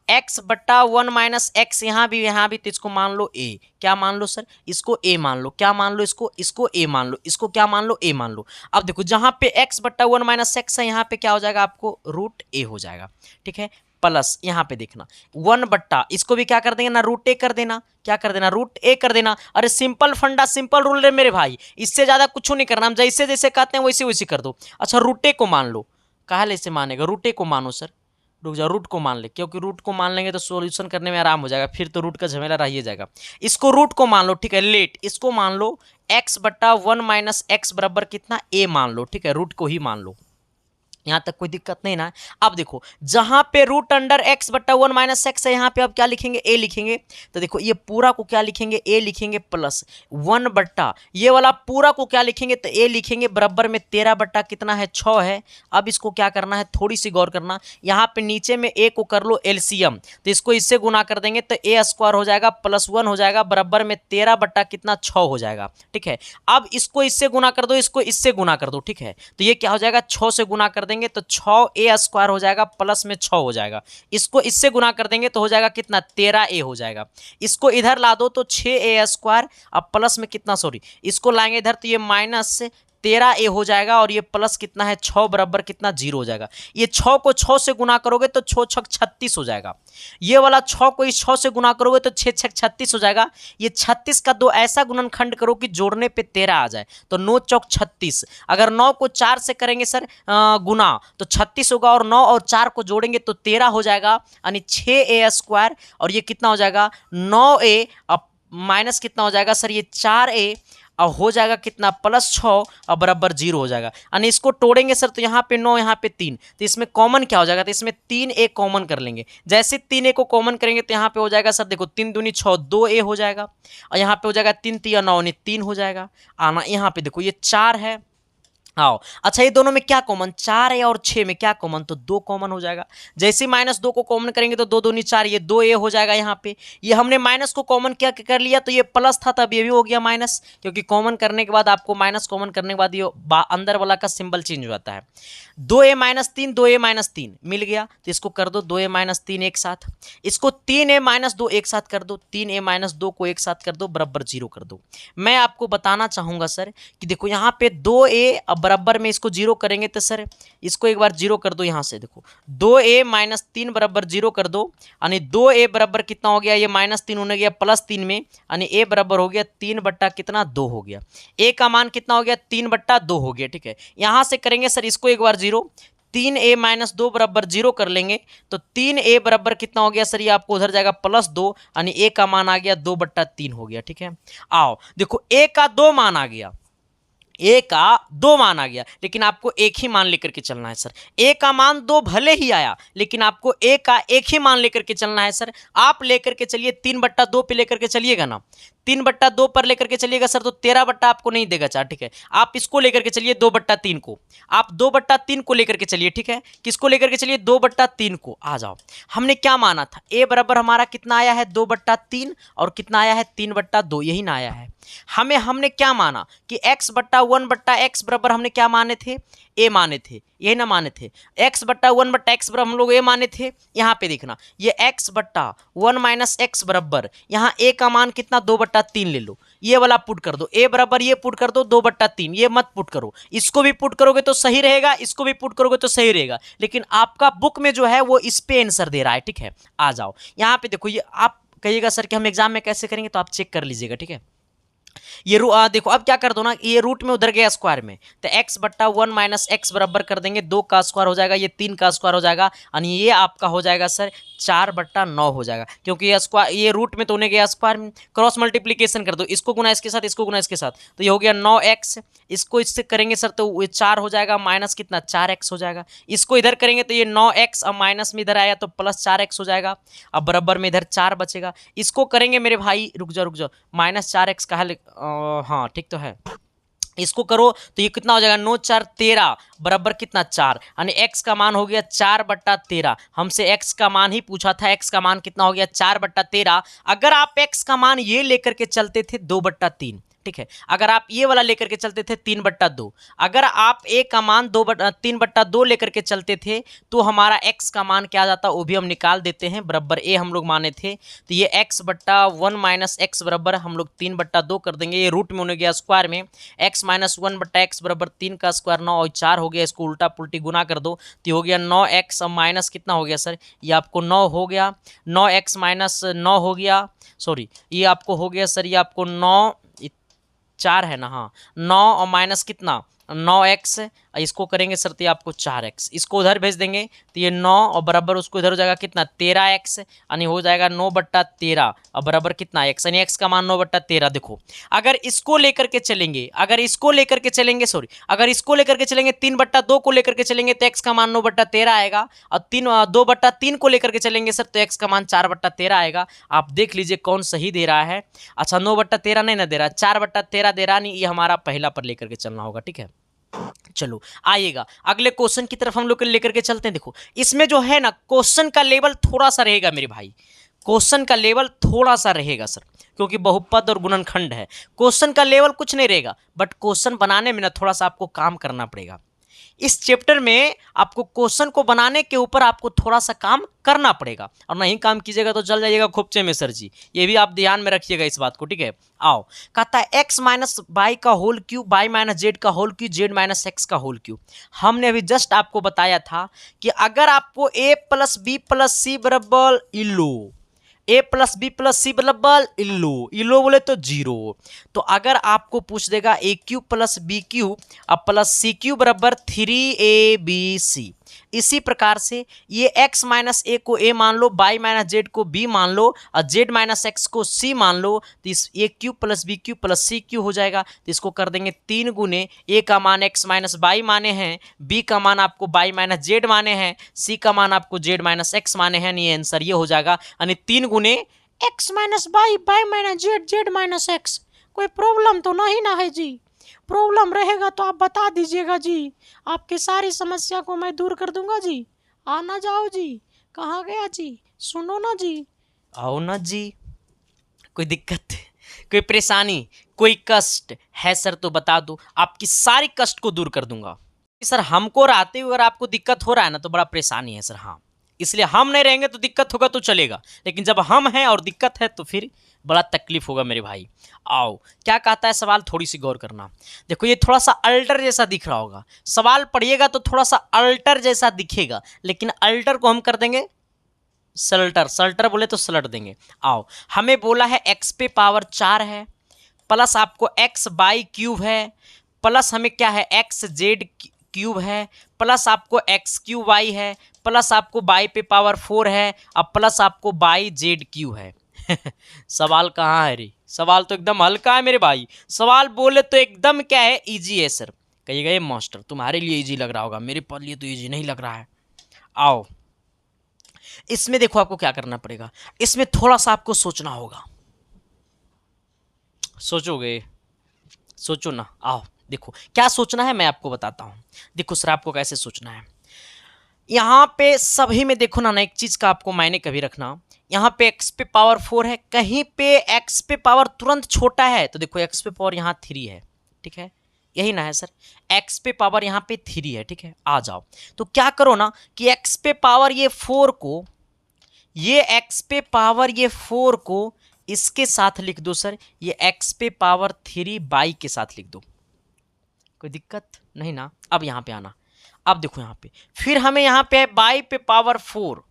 x बट्टा 1 माइनस एक्स, यहाँ भी तो इसको मान लो a, क्या मान लो सर, इसको a मान लो, क्या मान लो, इसको a मान लो, इसको क्या मान लो, a मान लो। अब देखो जहां पे x बट्टा 1 माइनस एक्स है, यहाँ पे क्या हो जाएगा आपको, रूट a हो जाएगा, ठीक है, प्लस यहाँ पे देखना 1 बट्टा, इसको भी क्या कर देंगे ना, रूट ए कर देना, क्या कर देना, रूट ए कर देना। अरे सिंपल फंडा, सिंपल रूल है मेरे भाई, इससे ज्यादा कुछ नहीं करना, हम जैसे जैसे कहते हैं वैसे वैसे कर दो। अच्छा रूट ए को मान लो, काहे ऐसे मानेगा, रूट ए को मानो सर, रुक जाओ, रूट को मान ले, क्योंकि रूट को मान लेंगे तो सॉल्यूशन करने में आराम हो जाएगा, फिर तो रूट का झमेला रह ही जाएगा। इसको रूट को मान लो, ठीक है, लेट, इसको मान लो x बट्टा 1 माइनस एक्स बराबर कितना, a मान लो, ठीक है, रूट को ही मान लो, यहां तक कोई दिक्कत नहीं ना। अब देखो जहां पे रूट अंडर x बट्टा 1 माइनस एक्स है, यहां पे अब क्या लिखेंगे, a लिखेंगे, तो देखो ये पूरा को क्या लिखेंगे, a लिखेंगे प्लस 1 बट्टा, ये वाला पूरा को क्या लिखेंगे, तो a लिखेंगे, बराबर में 13 बट्टा कितना है, 6 है। अब इसको क्या करना है, थोड़ी सी गौर करना, यहाँ पे नीचे में a को कर लो एलसीएम, तो इसको इससे गुना कर देंगे तो a स्क्वायर हो जाएगा प्लस 1 हो जाएगा, बराबर में 13 बट्टा कितना, 6 हो जाएगा, ठीक है। अब इसको इससे गुना कर दो, इसको इससे गुना कर दो, ठीक है, तो ये क्या हो जाएगा, 6 से गुना कर देंगे तो 6a स्क्वायर हो जाएगा, प्लस में 6 हो जाएगा, इसको इससे गुना कर देंगे तो हो जाएगा कितना, 13a हो जाएगा, इसको इधर ला दो तो 6a स्क्वायर, अब प्लस में कितना, सॉरी इसको लाएंगे इधर तो ये माइनस 13a हो जाएगा, और ये प्लस कितना है, 6 बराबर कितना, 0 हो जाएगा। ये 6 को 6 से गुना करोगे तो 6 छक 36 हो जाएगा, ये वाला 6 को इस 6 से गुना करोगे तो 6 छक 36 हो जाएगा। ये 36 का 2 ऐसा गुणनखंड करो कि जोड़ने पे 13 आ जाए, तो 9 चौक 36, अगर 9 को 4 से करेंगे सर गुना तो 36 होगा, और 9 और 4 को जोड़ेंगे तो 13 हो जाएगा, यानी 6a स्क्वायर, और ये कितना हो जाएगा 9a, अब माइनस कितना हो जाएगा सर, ये 4a, अब हो जाएगा कितना, प्लस 6 और बराबर 0 हो जाएगा, यानी इसको तोड़ेंगे सर तो यहाँ पे 9 यहाँ पे 3, तो इसमें कॉमन क्या हो जाएगा, तो इसमें 3a कॉमन कर लेंगे, जैसे 3a को कॉमन करेंगे तो यहाँ पे हो जाएगा सर, देखो 3 दूनी 6, 2a हो जाएगा, और यहाँ पे हो जाएगा 3 3 9 3 हो जाएगा, आना यहाँ पे देखो ये 4 है, आओ अच्छा ये दोनों में क्या कॉमन, 4 है और 6 में क्या कॉमन, तो 2 कॉमन हो जाएगा, जैसे ही -2 को कॉमन करेंगे तो 2 दूनी 4, ये 2a हो जाएगा, यहाँ पे ये हमने माइनस को कॉमन क्या कर लिया, तो ये प्लस था तब ये भी हो गया माइनस, क्योंकि कॉमन करने के बाद आपको माइनस कॉमन करने के बाद ये अंदर वाला का सिंबल चेंज हो जाता है। 2a माइनस 3, 2a माइनस 3 मिल गया, तो इसको कर दो 2a माइनस 3 एक साथ, इसको 3a माइनस 2 एक साथ कर दो, 3a माइनस 2 को एक साथ कर दो, बराबर 0 कर दो। मैं आपको बताना चाहूंगा सर कि देखो यहाँ पे 2a अब बराबर में इसको 0 करेंगे तो सर इसको एक बार 0 कर दो, यहाँ से देखो 2a माइनस 3 बराबर 0 कर दो, यानी 2a बराबर कितना हो गया, ये -3 होने गया प्लस 3 में, यानी a बराबर हो गया 3 बट्टा कितना, 2 हो गया, a का मान कितना हो गया, 3 बट्टा 2 हो गया, ठीक है। यहाँ से करेंगे सर इसको एक बार 0, 3a माइनस 2 बराबर 0 कर लेंगे तो 3a बराबर कितना हो गया सर, ये आपको उधर जाएगा प्लस 2, यानी a का मान आ गया 2 बट्टा 3 हो गया, ठीक है। आओ देखो a का 2 मान आ गया, a का 2 मान आ गया, लेकिन आपको एक ही मान लेकर के चलना है सर, a का मान 2 भले ही आया लेकिन आपको a का एक ही मान लेकर के चलना है सर। आप लेकर के चलिए 3 बट्टा 2 पे लेकर के चलिएगा ना, 3 बट्टा 2 पर लेकर के चलिएगा सर तो 13 बट्टा आपको नहीं देगा 4, ठीक है। आप इसको लेकर के चलिए 2 बट्टा 3 को, आप 2 बट्टा 3 को लेकर के चलिए, ठीक है। किसको लेकर के चलिए, 2 बट्टा 3 को। आ जाओ, हमने क्या माना था, a बराबर हमारा कितना आया है 2 बट्टा 3, और कितना आया है 3 बट्टा 2, यही ना आया है। हमने क्या माना कि x बट्टा 1 बट्टा x बराबर हमने क्या माने थे, a माने थे, यही ना माने थे। x बट्टा 1 बट्टा x बराबर हम लोग a माने थे। यहाँ पे देखना ये x बट्टा 1 माइनस एक्स बराबर, यहाँ a का मान कितना 2 बट्टा 3 ले लो, ये वाला पुट कर दो, ए बराबर ये पुट कर दो 2/3, ये मत पुट करो, इसको भी पुट करोगे तो सही रहेगा, इसको भी पुट करोगे तो सही रहेगा, लेकिन आपका बुक में जो है वो इस पे आंसर दे रहा है, ठीक है। आ जाओ यहाँ पे देखो, ये आप कहिएगा सर कि हम एग्जाम में कैसे करेंगे, तो आप चेक कर लीजिएगा, ठीक है। ये देखो अब क्या कर दो ना, ये रूट में उधर गया स्क्वायर में, तो x/1 माइनस एक्स बराबर कर देंगे 2 का स्क्वायर हो जाएगा, ये 3 का स्क्वायर हो जाएगा, और ये आपका हो जाएगा सर 4/9 हो जाएगा, क्योंकि ये स्क्वायर, ये रूट में तो होने गया स्क्वायर में, क्रॉस मल्टीप्लीकेशन कर दो, इसको गुना इसके साथ, इसको गुना इसके साथ, तो ये हो गया 9x, इसको इससे करेंगे सर तो ये 4 हो जाएगा, माइनस कितना 4x हो जाएगा, इसको इधर करेंगे तो ये 9x, और माइनस में इधर आया तो प्लस 4x हो जाएगा, अब बराबर में इधर 4 बचेगा, इसको करेंगे मेरे भाई, रुक जाओ, -4x का हल, हाँ ठीक तो है, इसको करो तो ये कितना हो जाएगा, 9 4 13 बराबर कितना 4, यानी x का मान हो गया 4/13, हमसे x का मान ही पूछा था, x का मान कितना हो गया 4/13, अगर आप x का मान ये लेकर के चलते थे 2/3, ठीक है, अगर आप ये वाला लेकर के चलते थे 3/2, अगर आप a का मान 3/2 लेकर के चलते थे तो हमारा x का मान क्या आ जाता, वो भी हम निकाल देते हैं, बराबर a हम लोग माने थे, तो ये x/1 माइनस एक्स बराबर हम लोग 3/2 कर देंगे, ये रूट में होने गया स्क्वायर में, x माइनस 1/x बराबर 3 का स्क्वायर 9 और 4 हो गया, इसको उल्टा पुल्टी गुना कर दो तो हो गया 9x, और माइनस कितना हो गया सर, ये आपको 9 हो गया, 9x माइनस 9 हो गया, सॉरी ये आपको हो गया सर, ये आपको 9 4 है ना, हाँ 9 और माइनस कितना 9x, इसको करेंगे सर तो ये आपको 4x, इसको उधर भेज देंगे तो ये 9 और बराबर उसको इधर हो जाएगा कितना 13x, यानी हो जाएगा 9/13 और बराबर कितना x, यानी x का मान 9/13। देखो अगर इसको लेकर के चलेंगे, अगर इसको लेकर के चलेंगे, सॉरी अगर इसको लेकर के चलेंगे 3/2 को लेकर के चलेंगे तो x का मान 9/13 आएगा, और 2/3 को लेकर के चलेंगे सर तो x का मान 4/13 आएगा। आप देख लीजिए कौन सही दे रहा है, अच्छा 9/13 नहीं ना दे रहा, 4/13 दे रहा, नहीं ये हमारा पहला पर लेकर के चलना होगा, ठीक है। चलो आइएगा अगले क्वेश्चन की तरफ हम लोग लेकर के चलते हैं। देखो इसमें जो है ना क्वेश्चन का लेवल थोड़ा सा रहेगा मेरे भाई, क्वेश्चन का लेवल थोड़ा सा रहेगा सर, क्योंकि बहुपद और गुणनखंड है, क्वेश्चन का लेवल कुछ नहीं रहेगा, बट क्वेश्चन बनाने में ना थोड़ा सा आपको काम करना पड़ेगा। इस चैप्टर में आपको क्वेश्चन को बनाने के ऊपर आपको थोड़ा सा काम करना पड़ेगा, और नहीं काम कीजिएगा तो चल जाइएगा खोपचे में सर जी, ये भी आप ध्यान में रखिएगा इस बात को, ठीक है। आओ कहता है x माइनस वाई का whole cube, Y minus Z का whole cube, Z minus X का होल क्यूब। हमने अभी जस्ट आपको बताया था कि अगर आपको a plus B plus C बराबर इलो, a plus B plus C बराबर इलो बोले तो 0, तो अगर आपको पूछ देगा a cube plus B cube अब प्लस सी क्यूब बराबर 3abc, इसी प्रकार से ये x माइनस ए को a मान लो, y माइनस जेड को b मान लो, और z माइनस एक्स को c मान लो, तो इस a cube plus B cube plus C cube हो जाएगा। तो इसको कर देंगे 3 गुने, a का मान x माइनस वाई माने हैं, b का मान आपको y माइनस जेड माने हैं, c का मान आपको z माइनस एक्स माने हैं, ये आंसर ये हो जाएगा, यानी 3 गुने x minus Y, Y minus Z, Z minus X. कोई प्रॉब्लम तो नहीं ना है जी? प्रॉब्लम रहेगा तो आप बता दीजिएगा जी, आपकी सारी समस्या को मैं दूर कर दूंगा जी। आना जाओ जी, कहाँ गया जी, सुनो ना जी, आओ ना जी। कोई दिक्कत, कोई परेशानी, कोई कष्ट है सर तो बता दो, आपकी सारी कष्ट को दूर कर दूंगा। सर हमको रहते हुए अगर आपको दिक्कत हो रहा है ना तो बड़ा परेशानी है सर, हाँ इसलिए हम नहीं रहेंगे तो दिक्कत होगा तो चलेगा, लेकिन जब हम हैं और दिक्कत है तो फिर बड़ा तकलीफ होगा मेरे भाई। आओ क्या कहता है सवाल, थोड़ी सी गौर करना। देखो ये थोड़ा सा अल्टर जैसा दिख रहा होगा, सवाल पढ़िएगा तो थोड़ा सा अल्टर जैसा दिखेगा, लेकिन अल्टर को हम कर देंगे सल्टर, सल्टर बोले तो सलट देंगे। आओ हमें बोला है x पे पावर 4 है, प्लस आपको x बाई क्यूब है, प्लस हमें क्या है x जेड क्यूब है, प्लस आपको x क्यू वाई है, प्लस आपको बाई पे पावर 4 है, अब प्लस आपको बाई जेड क्यू है। सवाल कहाँ है रे, सवाल तो एकदम हल्का है मेरे भाई, सवाल बोले तो एकदम क्या है इजी है सर। कहिएगा ये मास्टर तुम्हारे लिए इजी लग रहा होगा, मेरे लिए तो इजी नहीं लग रहा है। आओ इसमें देखो आपको क्या करना पड़ेगा, इसमें थोड़ा सा आपको सोचना होगा, सोचोगे, सोचो ना। आओ देखो क्या सोचना है मैं आपको बताता हूँ। देखो सर आपको कैसे सोचना है, यहाँ पे सभी में देखो ना एक चीज़ का आपको मायने कभी रखना, यहाँ पे x पे पावर 4 है, कहीं पे x पे पावर तुरंत छोटा है तो देखो x पे पावर यहाँ 3 है, ठीक है यही ना है सर, x पे पावर यहाँ पे 3 है, ठीक है। आ जाओ तो क्या करो ना कि x पे पावर ये 4 को, ये x पे पावर ये 4 को इसके साथ लिख दो सर ये x पे पावर 3 बाई के साथ लिख दो, कोई दिक्कत नहीं ना। अब यहाँ पे आना, अब देखो यहाँ पे फिर हमें यहाँ पे बाई पे पावर 4,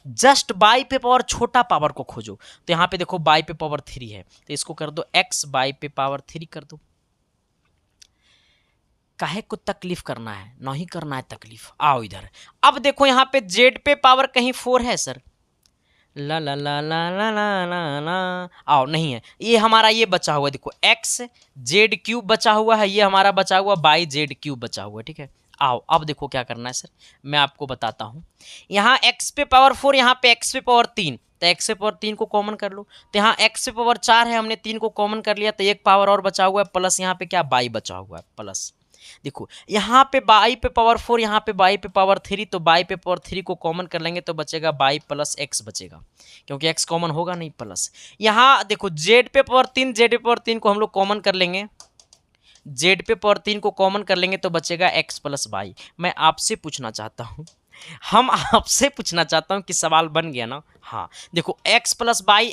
जस्ट बाई पे पावर छोटा पावर को खोजो, तो यहाँ पे देखो बाई पे पावर 3 है तो इसको कर दो x बाई पे पावर 3 कर दो। काहे को तकलीफ करना है, नहीं करना है तकलीफ। आओ इधर, अब देखो यहाँ पे z पे पावर कहीं 4 है सर, ला ला ला ला ला ला ला ला, आओ नहीं है, ये हमारा ये बचा हुआ देखो x z क्यूब बचा हुआ है, ये हमारा बचा हुआ बाई z क्यूब बचा हुआ है, ठीक है। आओ अब देखो क्या करना है सर, मैं आपको बताता हूँ। यहाँ x पे पावर 4, यहाँ पे x पे पावर 3, तो x पे पावर 3 को कॉमन कर लो, तो यहाँ x पे पावर 4 है, हमने 3 को कॉमन कर लिया तो एक पावर और बचा हुआ है प्लस यहाँ पे क्या बाई बचा हुआ है प्लस। देखो यहाँ पे बाई पे पावर 4, यहाँ पे बाई पे पावर 3, तो बाई पे पावर 3 को कॉमन कर लेंगे तो बचेगा बाई प्लस x बचेगा, क्योंकि x कॉमन होगा नहीं प्लस। यहाँ देखो z पे पावर 3, z पे पावर 3 को हम लोग कॉमन कर लेंगे, z पे पावर 3 को कॉमन कर लेंगे तो बचेगा x प्लस बाई। मैं आपसे पूछना चाहता हूँ, हम आपसे पूछना चाहता हूँ कि सवाल बन गया ना। हाँ देखो x प्लस बाई,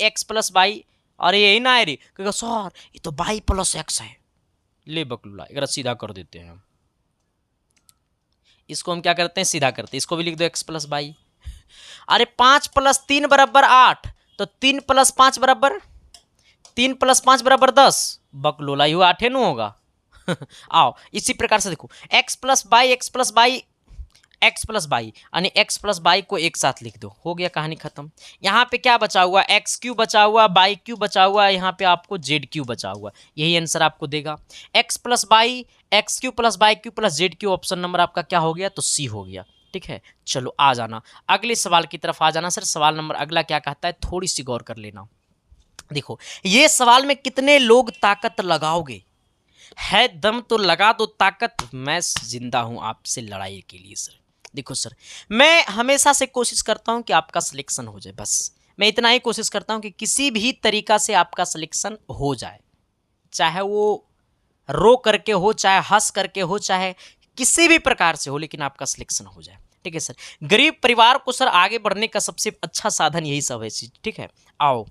अरे यही ना है रे, क्योंकि सर ये तो बाई प्लस x है। ले बकलूला, एक सीधा कर देते हैं, इसको हम क्या करते हैं सीधा करते हैं, इसको भी लिख दो x प्लस बाई। अरे 5 प्लस 3 बराबर 8, तो 3 प्लस 5 बराबर 10, बकलोला यू 8 नु होगा। आओ इसी प्रकार से देखो x प्लस बाई यानी x प्लस बाई को एक साथ लिख दो, हो गया कहानी खत्म। यहाँ पे क्या बचा हुआ, x क्यू बचा हुआ, बाई क्यू बचा हुआ, यहाँ पे आपको z क्यू बचा हुआ, यही आंसर आपको देगा। x plus by, x Q plus by Q plus Z Q, option number आपका क्या हो गया, तो सी हो गया, ठीक है। चलो आ जाना अगले सवाल की तरफ आ जाना सर। सवाल नंबर अगला क्या कहता है, थोड़ी सी गौर कर लेना। देखो ये सवाल में कितने लोग ताकत लगाओगे, है दम तो लगा दो ताकत, मैं जिंदा हूं आपसे लड़ाई के लिए सर। देखो सर मैं हमेशा से कोशिश करता हूं कि आपका सिलेक्शन हो जाए, बस मैं इतना ही कोशिश करता हूं कि किसी भी तरीका से आपका सिलेक्शन हो जाए, चाहे वो रो करके हो, चाहे हंस करके हो, चाहे किसी भी प्रकार से हो, लेकिन आपका सिलेक्शन हो जाए, ठीक है सर। गरीब परिवार को सर आगे बढ़ने का सबसे अच्छा साधन यही सब है, ठीक है। आओ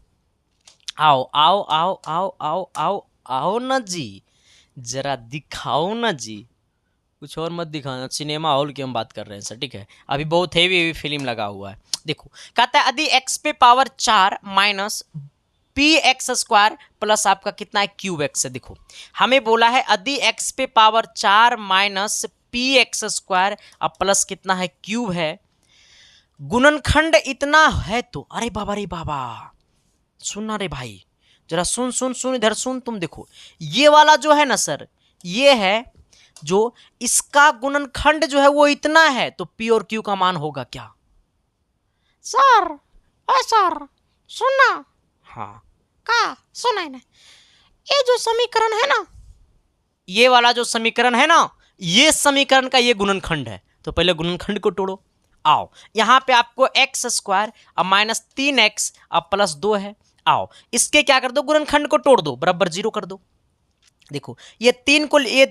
आओ आओ आओ आओ आओ आओ आओ ना जी, जरा दिखाओ ना जी, कुछ और मत दिखाना, सिनेमा हॉल की हम बात कर रहे हैं सर, ठीक है। अभी बहुत हेवी फिल्म लगा हुआ है। देखो कहता है यदि x पे power 4 minus P x square plus आपका कितना है क्यूब एक्स है। देखो हमें बोला है यदि x पे power 4 minus P x square अब प्लस कितना है क्यूब है, गुणनखंड इतना है तो, अरे बाबा रे बाबा सुनना रे भाई, जरा सुन सुन सुन इधर सुन, तुम देखो ये वाला जो है ना सर, ये है जो इसका गुणनखंड जो है वो इतना है, तो पी और क्यू का मान होगा क्या सर? सर सुनना, हाँ का सुना है ना, ये जो समीकरण है ना, ये वाला जो समीकरण है ना, ये समीकरण का ये गुणनखंड है, तो पहले गुणनखंड को तोड़ो। आओ यहाँ पे आपको एक्स स्क्वायर अब माइनस 3x अब प्लस 2 है। आओ इसके क्या कर दो, गुणनखंड को तोड़ दो, बराबर 0 कर दो। देखो ये 3 को, ये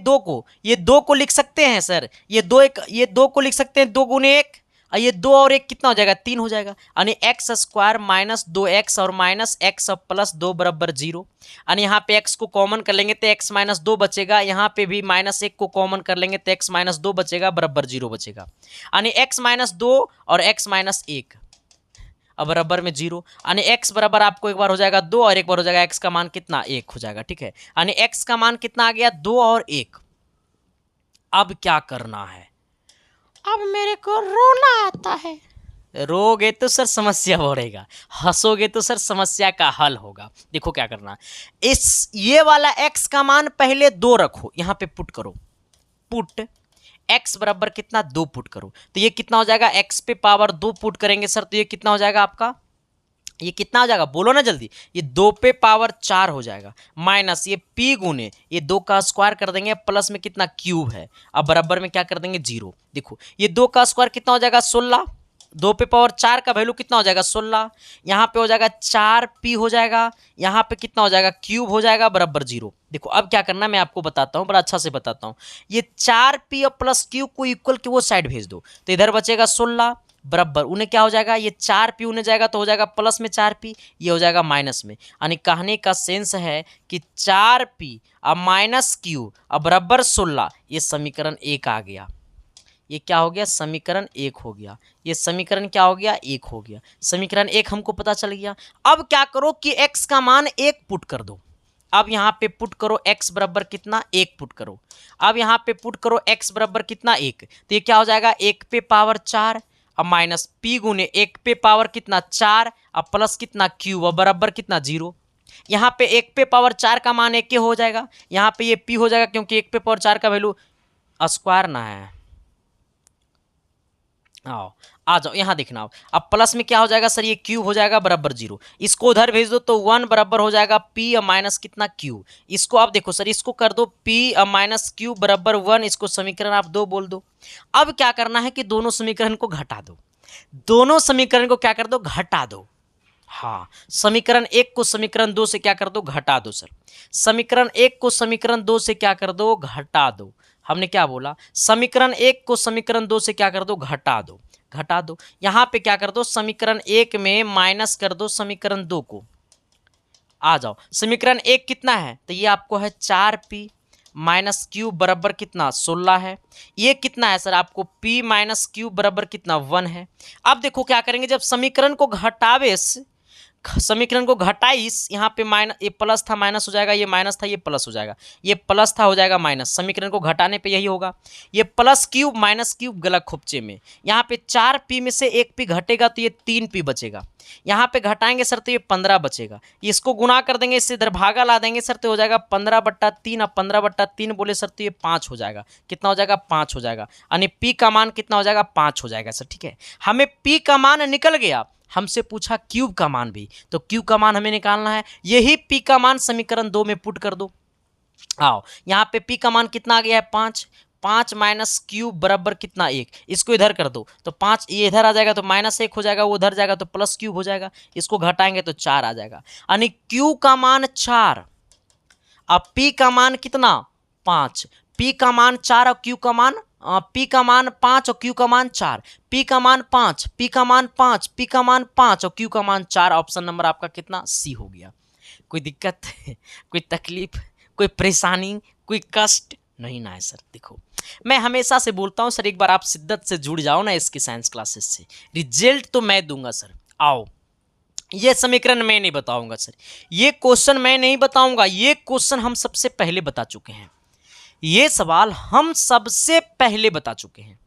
2 को लिख सकते हैं सर, ये 2 को लिख सकते हैं, 2 गुने 1, और ये 2 और 1 कितना हो जाएगा, 3 हो जाएगा, यानी एक्स स्क्वायर माइनस 2x और माइनस एक्स अब प्लस 2 बराबर 0। यानी यहाँ पे x को कॉमन कर लेंगे तो x माइनस 2 बचेगा, यहाँ पे भी माइनस 1 को कॉमन कर लेंगे तो x माइनस 2 बचेगा, बराबर 0 बचेगा, यानी x माइनस 2 और x माइनस 1 अब बराबर में 0, यानी x बराबर आपको एक बार हो जाएगा 2 और एक बार हो जाएगा x का मान कितना 1 हो जाएगा, ठीक है। यानी x का मान कितना आ गया 2 और 1। अब क्या करना है, अब मेरे को रोना आता है, रोगे तो सर समस्या बढ़ेगा, हंसोगे तो सर समस्या का हल होगा। देखो क्या करना, इस ये वाला x का मान पहले 2 रखो, यहाँ पे पुट करो, पुट x बराबर कितना 2 पुट करो, तो ये कितना हो जाएगा, x पे पावर 2 पुट करेंगे सर, तो ये कितना हो जाएगा आपका, ये कितना हो जाएगा बोलो ना जल्दी, ये 2 पे पावर 4 हो जाएगा, माइनस ये p गुने ये 2 का स्क्वायर कर देंगे, प्लस में कितना क्यूब है, अब बराबर में क्या कर देंगे 0। देखो ये 2 का स्क्वायर कितना हो जाएगा 16, 2 पे पावर 4 का वैल्यू कितना हो जाएगा 16, यहाँ पे हो जाएगा 4p हो जाएगा, यहाँ पे कितना हो जाएगा क्यूब हो जाएगा, बराबर 0। देखो अब क्या करना मैं आपको बताता हूँ, बड़ा अच्छा से बताता हूँ। ये 4p और प्लस क्यूब को इक्वल की वो साइड भेज दो, तो इधर बचेगा 16 बराबर उन्हें क्या हो जाएगा, ये 4p उन्हें जाएगा तो हो जाएगा प्लस में 4p, ये हो जाएगा माइनस में। यानी कहने का सेंस है कि 4p अब माइनस क्यू अब बराबर 16, ये समीकरण 1 आ गया। ये क्या हो गया, समीकरण 1 हो गया। ये समीकरण क्या हो गया, 1 हो गया। समीकरण 1 हमको पता चल गया। अब क्या करो कि x का मान 1 पुट कर दो। अब यहाँ पे पुट करो x बराबर कितना, 1 पुट करो। अब यहाँ पे पुट करो x बराबर कितना, 1, तो ये क्या हो जाएगा 1 पे पावर 4 अब माइनस p गुने 1 पे पावर कितना 4 अब प्लस कितना q अब बराबर कितना 0। यहाँ पे 1 पे पावर 4 का मान 1 हो जाएगा, यहाँ पे ये p हो जाएगा क्योंकि 1 पे पावर 4 का वैल्यू स्क्वायर ना है। आओ आ जाओ यहाँ देखना। अब प्लस में क्या हो जाएगा सर, ये क्यू हो जाएगा बराबर 0। इसको उधर भेज दो तो 1 बराबर हो जाएगा p अब माइनस कितना q। इसको आप देखो सर, इसको कर दो p अब माइनस q बराबर 1। इसको समीकरण आप 2 बोल दो। अब क्या करना है कि दोनों समीकरण को घटा दो। दोनों समीकरण को क्या कर दो, घटा दो। हाँ, समीकरण 1 को समीकरण 2 से क्या कर दो, घटा दो सर। समीकरण 1 को समीकरण 2 से क्या कर दो, घटा दो। हमने क्या बोला, समीकरण 1 को समीकरण 2 से क्या कर दो, घटा दो। घटा दो, यहाँ पे क्या कर दो, समीकरण 1 में माइनस कर दो समीकरण 2 को। आ जाओ, समीकरण 1 कितना है, तो ये आपको है 4p माइनस क्यू बराबर कितना 16 है। ये कितना है सर आपको, p माइनस क्यू बराबर कितना 1 है। अब देखो क्या करेंगे, जब समीकरण को घटावे, समीकरण को घटाइस, यहाँ पे माइनस, ये प्लस था माइनस हो जाएगा, ये माइनस था ये प्लस हो जाएगा, ये प्लस था हो जाएगा माइनस। समीकरण को घटाने पे यही होगा, ये प्लस क्यूब माइनस क्यूब गलत खोपचे में। यहाँ पे 4p में से 1p घटेगा तो ये 3p बचेगा। यहाँ पे घटाएंगे सर तो ये 15 बचेगा। इसको गुणा कर देंगे, इससे इधर भागा ला देंगे सर तो हो जाएगा 15/3। अब 15/3 बोले सर तो ये 5 हो जाएगा। कितना हो जाएगा, 5 हो जाएगा। यानी p का मान कितना हो जाएगा, 5 हो जाएगा सर। ठीक है, हमें p का मान निकल गया। हमसे पूछा क्यूब का मान भी, तो क्यूब का मान हमें निकालना है। यही p का मान समीकरण 2 में पुट कर दो। आओ, यहाँ पे p का मान कितना आ गया है, 5। 5 माइनस क्यूब बराबर कितना 1। इसको इधर कर दो तो 5 ये इधर आ जाएगा तो माइनस 1 हो जाएगा, वो उधर जाएगा तो प्लस क्यूब हो जाएगा। इसको घटाएंगे तो 4 आ जाएगा, यानी क्यू का मान 4। अब p का मान कितना, 5। p का मान 4 और क्यू का मान p का मान 5 और q का मान 4। p का मान 5, p का मान 5, p का मान 5 और q का मान 4। ऑप्शन नंबर आपका कितना, सी हो गया। कोई दिक्कत कोई तकलीफ, कोई परेशानी, कोई कष्ट नहीं ना है सर। देखो, मैं हमेशा से बोलता हूँ सर, एक बार आप शिद्दत से जुड़ जाओ ना इसकी साइंस क्लासेस से, रिजल्ट तो मैं दूंगा सर। आओ, ये समीकरण मैं नहीं बताऊंगा सर, ये क्वेश्चन मैं नहीं बताऊंगा, ये क्वेश्चन हम सबसे पहले बता चुके हैं। ये सवाल हम सबसे पहले बता चुके हैं।